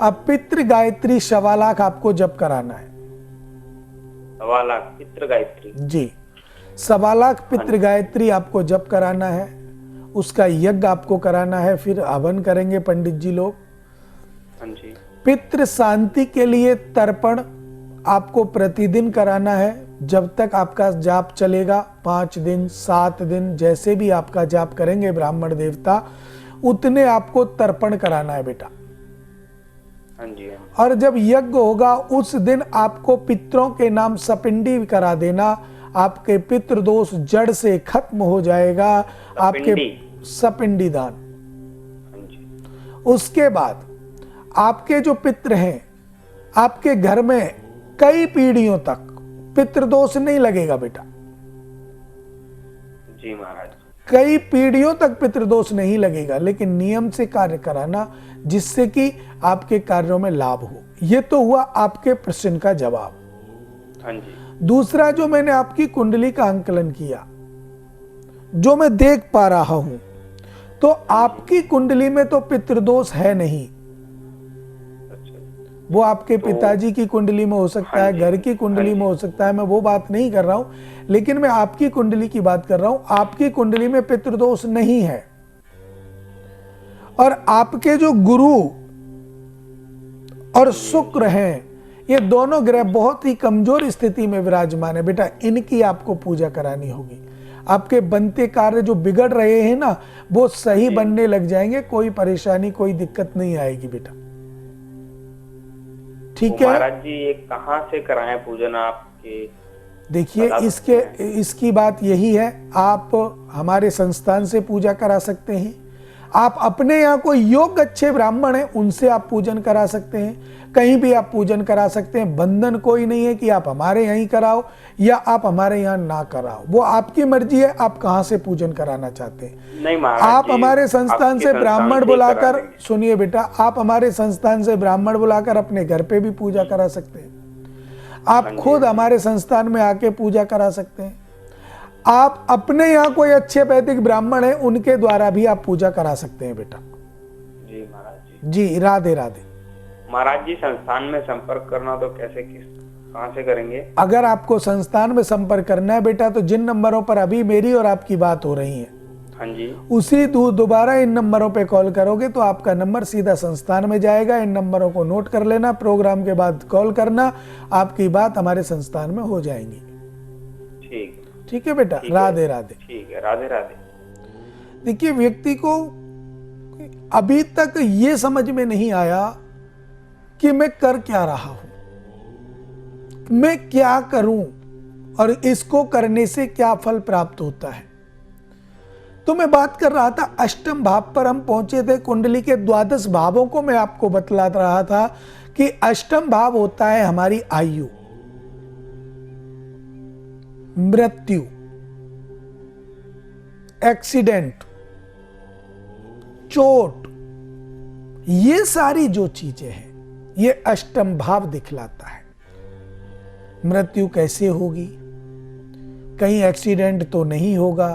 [SPEAKER 1] अब पितृ गायत्री 1.25 लाख आपको जप कराना है।
[SPEAKER 5] 1.25 लाख पितृ गायत्री?
[SPEAKER 1] जी, 1.25 लाख पितृ गायत्री आपको जप कराना है, उसका यज्ञ आपको कराना है, फिर हवन करेंगे पंडित जी लोग।
[SPEAKER 5] हाँ जी।
[SPEAKER 1] पितृ शांति के लिए तर्पण आपको प्रतिदिन कराना है, जब तक आपका जाप चलेगा, 5 दिन 7 दिन, जैसे भी आपका जाप करेंगे ब्राह्मण देवता, उतने आपको तर्पण कराना है बेटा।
[SPEAKER 5] हाँ जी।
[SPEAKER 1] और जब यज्ञ होगा उस दिन आपको पितरों के नाम सपिंडी करा देना, आपके पितृ दोष जड़ से खत्म हो जाएगा। आपके सपिंडी दान।
[SPEAKER 5] हाँ जी।
[SPEAKER 1] उसके बाद आपके जो पितृ हैं, आपके घर में कई पीढ़ियों तक पितृदोष नहीं लगेगा बेटा।
[SPEAKER 5] जी महाराज।
[SPEAKER 1] कई पीढ़ियों तक पितृदोष नहीं लगेगा, लेकिन नियम से कार्य कराना, जिससे कि आपके कार्यों में लाभ हो। यह तो हुआ आपके प्रश्न का जवाब।
[SPEAKER 5] हाँ जी।
[SPEAKER 1] दूसरा, जो मैंने आपकी कुंडली का आंकलन किया, जो मैं देख पा रहा हूं, तो आपकी कुंडली में तो पितृदोष है नहीं। वो आपके पिताजी की कुंडली में हो सकता है, घर की कुंडली में हो सकता है, मैं वो बात नहीं कर रहा हूं, लेकिन मैं आपकी कुंडली की बात कर रहा हूं। आपकी कुंडली में पितृदोष नहीं है, और आपके जो गुरु और शुक्र हैं, ये दोनों ग्रह बहुत ही कमजोर स्थिति में विराजमान है बेटा। इनकी आपको पूजा करानी होगी। आपके बनते कार्य जो बिगड़ रहे हैं ना, वो सही बनने लग जाएंगे, कोई परेशानी कोई दिक्कत नहीं आएगी बेटा। ठीक है
[SPEAKER 5] महाराज जी, ये कहाँ से कराएं पूजन आपके?
[SPEAKER 1] देखिए, इसकी बात यही है, आप हमारे संस्थान से पूजा करा सकते हैं। आप अपने यहाँ कोई योग्य अच्छे ब्राह्मण हैं, उनसे आप पूजन करा सकते हैं। कहीं भी आप पूजन करा सकते हैं। बंधन कोई नहीं है कि आप हमारे यहीं कराओ या आप हमारे यहाँ ना कराओ, वो आपकी मर्जी है, आप कहाँ से पूजन कराना चाहते हैं।
[SPEAKER 5] नहीं महाराज,
[SPEAKER 1] आप हमारे संस्थान से ब्राह्मण बुलाकर, सुनिए बेटा, आप हमारे संस्थान से ब्राह्मण बुलाकर अपने घर पे भी पूजा करा सकते हैं। आप खुद हमारे संस्थान में आके पूजा करा सकते हैं। आप अपने यहाँ कोई अच्छे वैदिक ब्राह्मण हैं, उनके द्वारा भी आप पूजा करा सकते हैं बेटा।
[SPEAKER 5] जी महाराज
[SPEAKER 1] जी, राधे राधे।
[SPEAKER 5] महाराज जी, संस्थान में संपर्क करना तो कैसे, कहाँ से करेंगे?
[SPEAKER 1] अगर आपको संस्थान में संपर्क करना है बेटा, तो जिन नंबरों पर अभी मेरी और आपकी बात हो रही है,
[SPEAKER 5] हाँ जी,
[SPEAKER 1] उसी दोबारा इन नंबरों पे कॉल करोगे तो आपका नंबर सीधा संस्थान में जाएगा। इन नंबरों को नोट कर लेना, प्रोग्राम के बाद कॉल करना, आपकी बात हमारे संस्थान में हो जाएंगी। ठीक है बेटा, राधे राधे। ठीक है,
[SPEAKER 5] राधे राधे।
[SPEAKER 1] देखिए, व्यक्ति को अभी तक ये समझ में नहीं आया कि मैं कर क्या रहा हूं, मैं क्या करूं और इसको करने से क्या फल प्राप्त होता है। तो मैं बात कर रहा था, अष्टम भाव पर हम पहुंचे थे। कुंडली के 12 भावों को मैं आपको बतला रहा था कि अष्टम भाव होता है हमारी आयु, मृत्यु, एक्सीडेंट, चोट, ये सारी जो चीजें हैं, ये अष्टम भाव दिखलाता है। मृत्यु कैसे होगी? कहीं एक्सीडेंट तो नहीं होगा,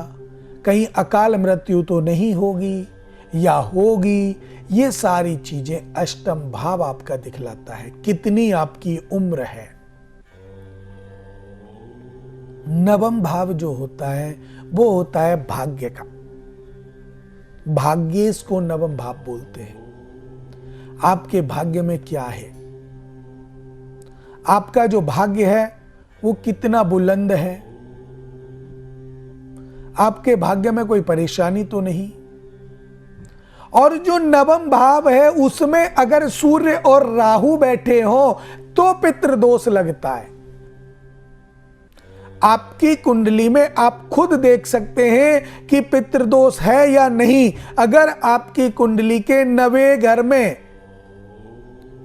[SPEAKER 1] कहीं अकाल मृत्यु तो नहीं होगी, या होगी। ये सारी चीजें अष्टम भाव आपका दिखलाता है। कितनी आपकी उम्र है। नवम भाव जो होता है वो होता है भाग्य का। भाग्येश को नवम भाव बोलते हैं। आपके भाग्य में क्या है, आपका जो भाग्य है वो कितना बुलंद है, आपके भाग्य में कोई परेशानी तो नहीं। और जो नवम भाव है उसमें अगर सूर्य और राहु बैठे हो तो पितृदोष लगता है। आपकी कुंडली में आप खुद देख सकते हैं कि पितृदोष है या नहीं। अगर आपकी कुंडली के 9वें घर में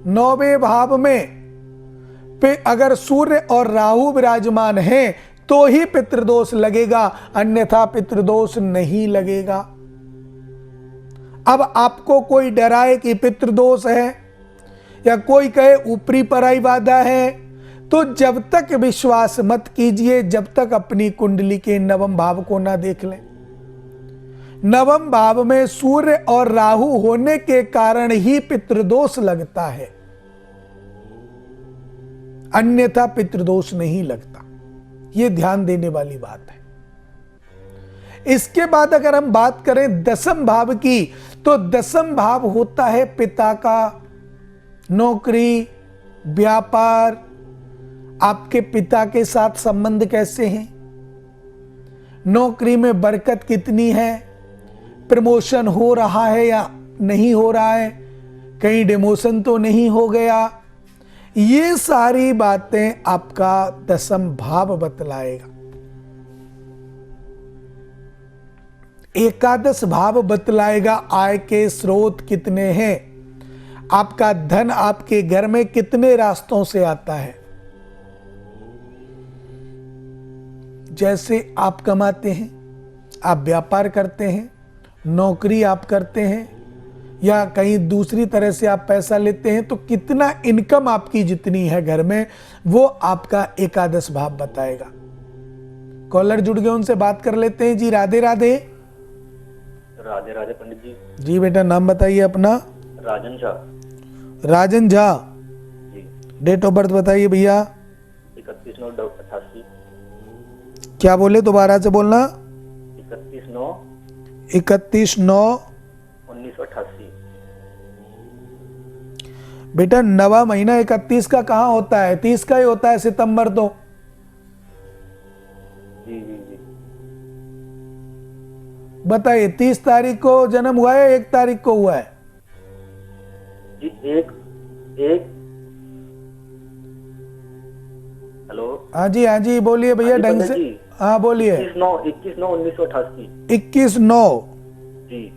[SPEAKER 1] 9वें भाव में अगर सूर्य और राहु विराजमान हैं तो ही पितृदोष लगेगा, अन्यथा पितृदोष नहीं लगेगा। अब आपको कोई डराए कि पितृदोष है या कोई कहे ऊपरी पराई बाधा है, तो जब तक विश्वास मत कीजिए जब तक अपनी कुंडली के 9वें भाव को ना देख लें। 9वें भाव में सूर्य और राहु होने के कारण ही पितृदोष लगता है, अन्यथा पितृदोष नहीं लगता। यह ध्यान देने वाली बात है। इसके बाद अगर हम बात करें 10वें भाव की, तो 10वां भाव होता है पिता का, नौकरी, व्यापार, आपके पिता के साथ संबंध कैसे हैं, नौकरी में बरकत कितनी है, प्रमोशन हो रहा है या नहीं हो रहा है, कहीं डिमोशन तो नहीं हो गया। ये सारी बातें आपका 10वां भाव बतलाएगा। 11वां भाव बतलाएगा आय के स्रोत कितने हैं, आपका धन आपके घर में कितने रास्तों से आता है। जैसे आप कमाते हैं, आप व्यापार करते हैं, नौकरी आप करते हैं या कहीं दूसरी तरह से आप पैसा लेते हैं, तो कितना इनकम आपकी जितनी है घर में वो आपका 11वां भाव बताएगा। कॉलर जुड़ गए, उनसे बात कर लेते हैं जी। राधे राधे।
[SPEAKER 6] राधे राधे पंडित जी।
[SPEAKER 1] जी बेटा, नाम बताइए अपना।
[SPEAKER 6] राजन झा।
[SPEAKER 1] राजन Jha
[SPEAKER 6] ji.
[SPEAKER 1] Date of birth बताइए भैया।
[SPEAKER 6] 31/9/88।
[SPEAKER 1] क्या बोले, दोबारा से बोलना।
[SPEAKER 6] 31/9/1988।
[SPEAKER 1] बेटा 9वां महीना 31 का कहाँ होता है, 30 का ही होता है सितंबर। तो
[SPEAKER 6] जी जी जी।
[SPEAKER 1] बताइए 30 तारीख को जन्म हुआ है, 1 तारीख को हुआ है?
[SPEAKER 6] जी एक हेलो।
[SPEAKER 1] हाँ जी बोलिए भैया ढंग से। हाँ बोलिए।
[SPEAKER 6] 21/9/1988।
[SPEAKER 1] 21/9।
[SPEAKER 6] जी।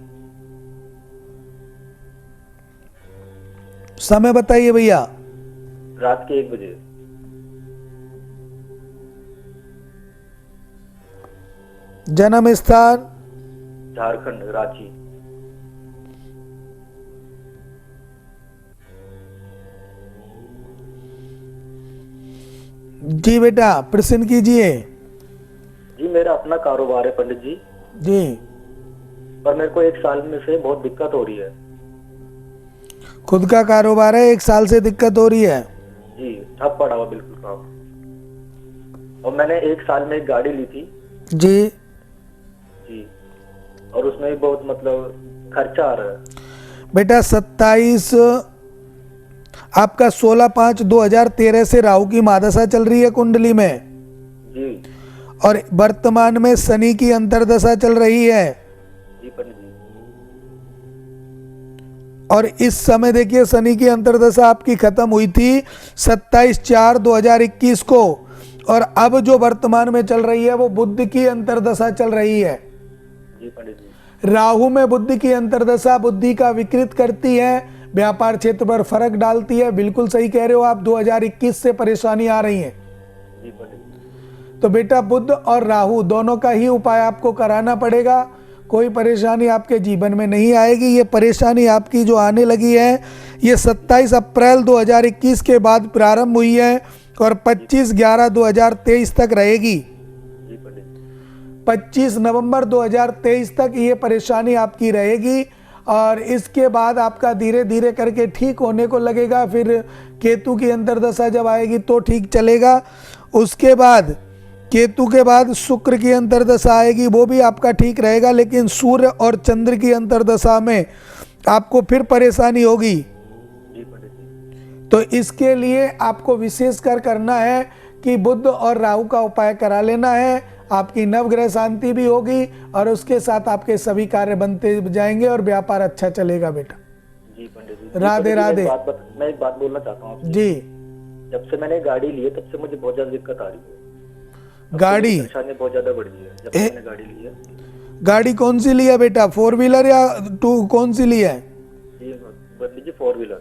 [SPEAKER 1] समय बताइए भैया।
[SPEAKER 6] रात के 1 बजे।
[SPEAKER 1] जन्म स्थान
[SPEAKER 6] झारखंड, रांची।
[SPEAKER 1] जी बेटा प्रश्न कीजिए।
[SPEAKER 6] जी मेरा अपना कारोबार है पंडित जी।
[SPEAKER 1] जी।
[SPEAKER 6] पर मेरे को 1 साल में से बहुत दिक्कत हो रही है।
[SPEAKER 1] खुद का कारोबार है, 1 साल से दिक्कत हो रही है?
[SPEAKER 6] जी ठप पड़ा हुआ बिल्कुल काम। और मैंने 1 साल में एक गाड़ी ली थी।
[SPEAKER 1] जी।
[SPEAKER 6] जी। और उसमें भी बहुत मतलब खर्चा आ रहा है।
[SPEAKER 1] बेटा 27 आपका 16/5/2013 से राहु की महादशा चल रही है कुंडली में।
[SPEAKER 6] जी।
[SPEAKER 1] और वर्तमान में शनि की अंतर्दशा चल रही है।
[SPEAKER 6] जी पंडित जी।
[SPEAKER 1] और इस समय देखिए शनि की अंतर्दशा आपकी खत्म हुई थी 27/4/2021 को, और अब जो वर्तमान में चल रही है वो बुध की अंतर्दशा चल रही है।
[SPEAKER 6] जी पंडित जी।
[SPEAKER 1] राहु में बुद्धि की अंतर्दशा बुद्धि का विकृत करती है, व्यापार क्षेत्र पर फर्क डालती है। बिल्कुल सही कह रहे हो आप, 2021 से परेशानी आ रही है।
[SPEAKER 6] जी पंडित जी।
[SPEAKER 1] तो बेटा बुध और राहु दोनों का ही उपाय आपको कराना पड़ेगा। कोई परेशानी आपके जीवन में नहीं आएगी। ये परेशानी आपकी जो आने लगी है ये 27 अप्रैल 2021 के बाद प्रारंभ हुई है और 25/11/2023 तक रहेगी। 25 नवंबर 2023 तक ये परेशानी आपकी रहेगी और इसके बाद आपका धीरे धीरे करके ठीक होने को लगेगा। फिर केतु की अंतर्दशा जब आएगी तो ठीक चलेगा। उसके बाद केतु के बाद शुक्र की अंतर्दशा आएगी, वो भी आपका ठीक रहेगा। लेकिन सूर्य और चंद्र की अंतर्दशा में आपको फिर परेशानी होगी। तो इसके लिए आपको विशेषकर करना है कि बुध और राहु का उपाय करा लेना है। आपकी नवग्रह शांति भी होगी और उसके साथ आपके सभी कार्य बनते जाएंगे और व्यापार अच्छा चलेगा बेटा।
[SPEAKER 6] जी पंडित जी।
[SPEAKER 1] राधे राधे।
[SPEAKER 6] मैं एक बात बोलना चाहता हूँ आपसे।
[SPEAKER 1] जी।
[SPEAKER 6] जब से मैंने गाड़ी ली है तब से मुझे बहुत ज्यादा दिक्कत आ रही है।
[SPEAKER 1] गाड़ी
[SPEAKER 6] परेशानी बहुत ज्यादा बढ़ गई है जब से मैंने गाड़ी ली है।
[SPEAKER 1] गाड़ी कौन सी ली है बेटा, 4 व्हीलर या 2, कौन सी ली है?
[SPEAKER 6] जी पंडित जी 4 व्हीलर।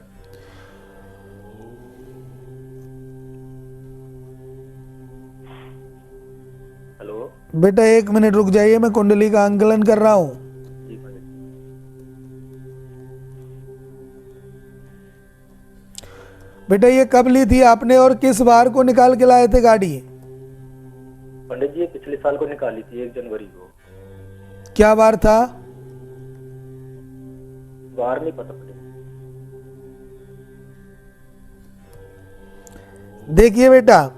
[SPEAKER 6] हेलो
[SPEAKER 1] बेटा 1 मिनट रुक जाइए, मैं कुंडली का आंकलन कर रहा हूँ।
[SPEAKER 6] जी पंडित।
[SPEAKER 1] बेटा ये कब ली थी आपने और किस बार को निकाल के लाए थे गाड़ी?
[SPEAKER 6] पंडित जी ये पिछले साल को निकाली थी 1 जनवरी को।
[SPEAKER 1] क्या बार था?
[SPEAKER 6] बार नहीं पता पंडित।
[SPEAKER 1] देखिए बेटा,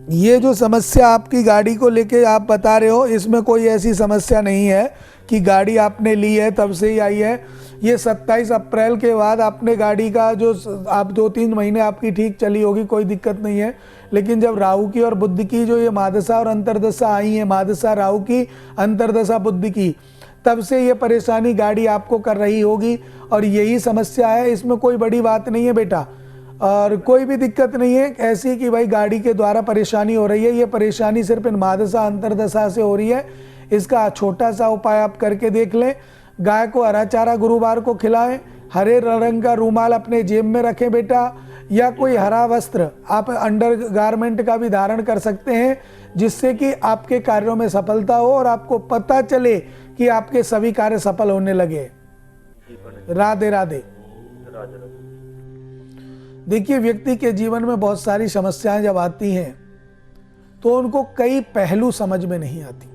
[SPEAKER 1] ये जो समस्या आपकी गाड़ी को लेके आप बता रहे हो, इसमें कोई ऐसी समस्या नहीं है कि गाड़ी आपने ली है तब से ही आई है। ये 27 अप्रैल के बाद आपने गाड़ी का जो आप 2-3 महीने आपकी ठीक चली होगी, कोई दिक्कत नहीं है। लेकिन जब राहु की और बुध की जो ये महादशा और अंतर्दशा आई है, महादशा राहु की, अंतर्दशा बुध की, तब से ये परेशानी गाड़ी आपको कर रही होगी और यही समस्या है। इसमें कोई बड़ी बात नहीं है बेटा और कोई भी दिक्कत नहीं है ऐसी कि भाई गाड़ी के द्वारा परेशानी हो रही है। ये परेशानी सिर्फ इन महादशा अंतर्दशा से हो रही है। इसका छोटा सा उपाय आप करके देख लें। गाय को हरा चारा गुरुवार को खिलाएं, हरे रंग का रूमाल अपने जेब में रखें बेटा, या कोई हरा वस्त्र आप अंडर गारमेंट का भी धारण कर सकते हैं, जिससे कि आपके कार्यों में सफलता हो और आपको पता चले कि आपके सभी कार्य सफल होने लगे। राधे राधे। देखिए, व्यक्ति के जीवन में बहुत सारी समस्याएं जब आती हैं तो उनको कई पहलू समझ में नहीं आती,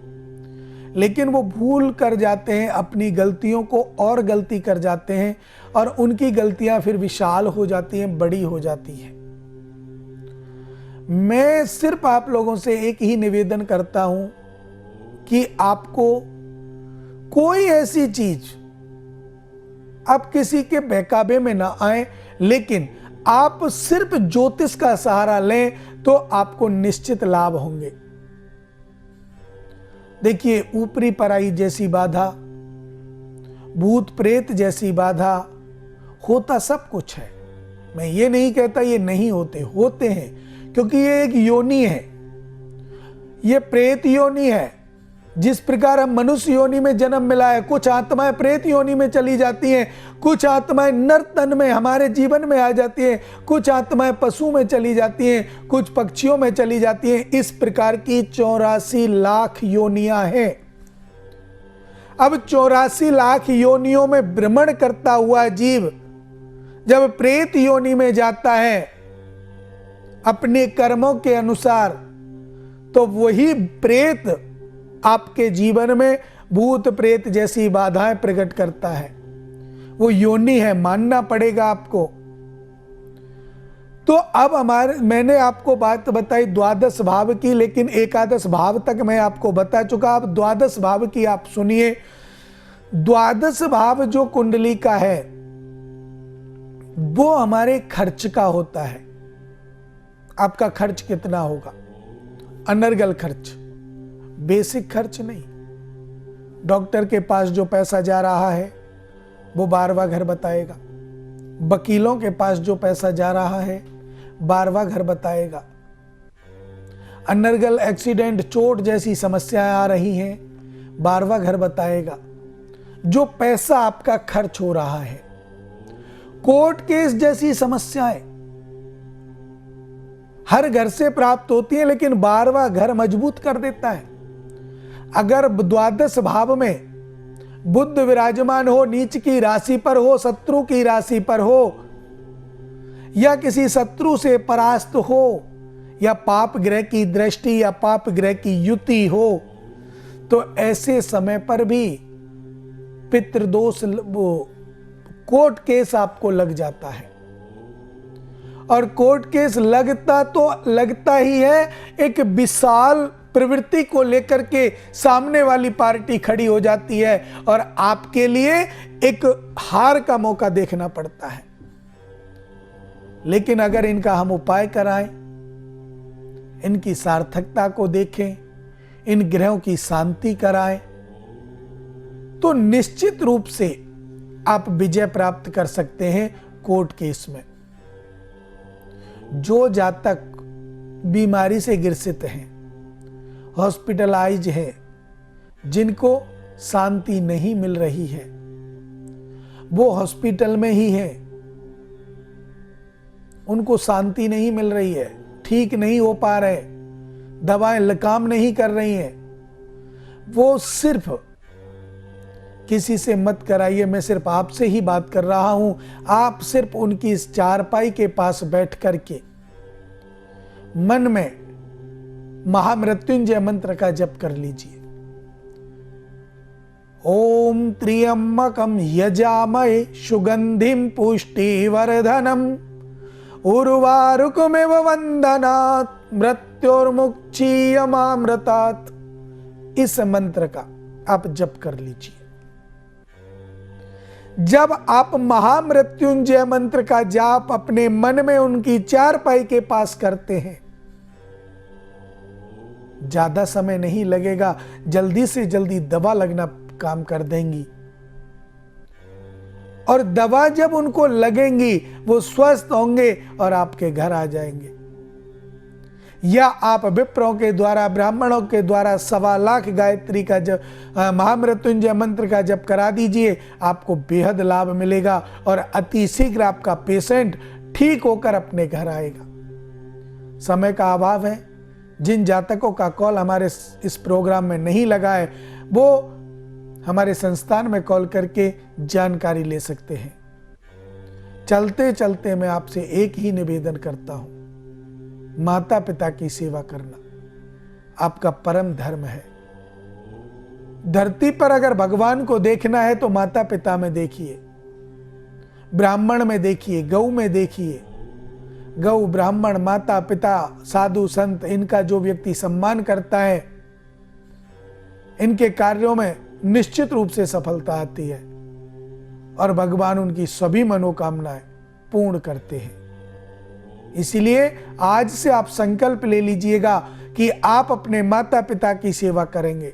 [SPEAKER 1] लेकिन वो भूल कर जाते हैं, अपनी गलतियों को और गलती कर जाते हैं और उनकी गलतियां फिर विशाल हो जाती हैं, बड़ी हो जाती हैं। मैं सिर्फ आप लोगों से एक ही निवेदन करता हूं कि आपको कोई ऐसी चीज, आप किसी के बहकावे में ना आए, लेकिन आप सिर्फ ज्योतिष का सहारा लें तो आपको निश्चित लाभ होंगे। देखिए, ऊपरी पराई जैसी बाधा, भूत प्रेत जैसी बाधा, होता सब कुछ है। मैं ये नहीं कहता ये नहीं होते, होते हैं, क्योंकि ये एक योनि है, ये प्रेत योनि है। जिस प्रकार हम मनुष्य योनि में जन्म मिला है, कुछ आत्माएं प्रेत योनि में चली जाती हैं, कुछ आत्माएं नर तन में हमारे जीवन में आ जाती हैं, कुछ आत्माएं पशु में चली जाती हैं, कुछ पक्षियों में चली जाती हैं। इस प्रकार की 84 लाख योनियां हैं। अब 84 लाख योनियों में भ्रमण करता हुआ जीव जब प्रेत योनि में जाता है अपने कर्मों के अनुसार, तो वही प्रेत आपके जीवन में भूत प्रेत जैसी बाधाएं प्रकट करता है। वो योनि है, मानना पड़ेगा आपको। तो अब मैंने आपको बात बताई द्वादश भाव की, लेकिन एकादश भाव तक मैं आपको बता चुका। अब द्वादश भाव की आप सुनिए। द्वादश भाव जो कुंडली का है वो हमारे खर्च का होता है। आपका खर्च कितना होगा? अनर्गल खर्च, बेसिक खर्च नहीं। डॉक्टर के पास जो पैसा जा रहा है वो 12वां घर बताएगा। वकीलों के पास जो पैसा जा रहा है 12वां घर बताएगा। अनर्गल एक्सीडेंट, चोट जैसी समस्याएं आ रही हैं, 12वां घर बताएगा। जो पैसा आपका खर्च हो रहा है, कोर्ट केस जैसी समस्याएं हर घर से प्राप्त होती हैं, लेकिन 12वां घर मजबूत कर देता है। अगर द्वादश भाव में बुध विराजमान हो, नीच की राशि पर हो, शत्रु की राशि पर हो, या किसी शत्रु से परास्त हो, या पाप ग्रह की दृष्टि या पाप ग्रह की युति हो, तो ऐसे समय पर भी पितृदोष, कोर्ट केस आपको लग जाता है। और कोर्ट केस लगता तो लगता ही है, एक विशाल प्रवृत्ति को लेकर के सामने वाली पार्टी खड़ी हो जाती है और आपके लिए एक हार का मौका देखना पड़ता है। लेकिन अगर इनका हम उपाय कराएं, इनकी सार्थकता को देखें, इन ग्रहों की शांति कराएं, तो निश्चित रूप से आप विजय प्राप्त कर सकते हैं कोर्ट केस में। जो जातक बीमारी से ग्रसित हैं, हॉस्पिटलाइज हैं, जिनको शांति नहीं मिल रही है, वो हॉस्पिटल में ही हैं, उनको शांति नहीं मिल रही है, ठीक नहीं हो पा रहे, दवाएं काम नहीं कर रही हैं, वो सिर्फ किसी से मत कराइए, मैं सिर्फ आपसे ही बात कर रहा हूं। आप सिर्फ उनकी इस चारपाई के पास बैठ करके मन में महामृत्युंजय मंत्र का जप कर लीजिए। ओम त्र्यंबकम यजामहे सुगंधिम पुष्टिवर्धनम उर्वारुकमेव वंदनात् मृत्योर्मुक्षीयमामृतात्। इस मंत्र का आप जप कर लीजिए। जब आप महामृत्युंजय मंत्र का जाप अपने मन में उनकी चारपाई के पास करते हैं, ज्यादा समय नहीं लगेगा, जल्दी से जल्दी दवा लगना काम कर देंगी। और दवा जब उनको लगेंगी, वो स्वस्थ होंगे और आपके घर आ जाएंगे। या आप विप्रों के द्वारा, ब्राह्मणों के द्वारा 1.25 लाख गायत्री का जब महामृत्युंजय मंत्र का जप करा दीजिए, आपको बेहद लाभ मिलेगा और अति शीघ्र आपका पेशेंट ठीक होकर अपने घर आएगा। समय का अभाव है, जिन जातकों का कॉल हमारे इस प्रोग्राम में नहीं लगा है, वो हमारे संस्थान में कॉल करके जानकारी ले सकते हैं। चलते चलते मैं आपसे एक ही निवेदन करता हूं, माता पिता की सेवा करना आपका परम धर्म है। धरती पर अगर भगवान को देखना है तो माता पिता में देखिए, ब्राह्मण में देखिए, गौ में देखिए। गौ, ब्राह्मण, माता पिता, साधु संत, इनका जो व्यक्ति सम्मान करता है, इनके कार्यों में निश्चित रूप से सफलता आती है और भगवान उनकी सभी मनोकामनाएं पूर्ण करते हैं। इसलिए आज से आप संकल्प ले लीजिएगा कि आप अपने माता पिता की सेवा करेंगे।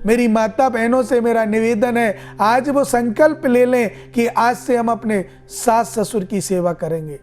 [SPEAKER 1] मेरी माता बहनों से मेरा निवेदन है, आज वो संकल्प ले लें कि आज से हम अपने सास ससुर की सेवा करेंगे।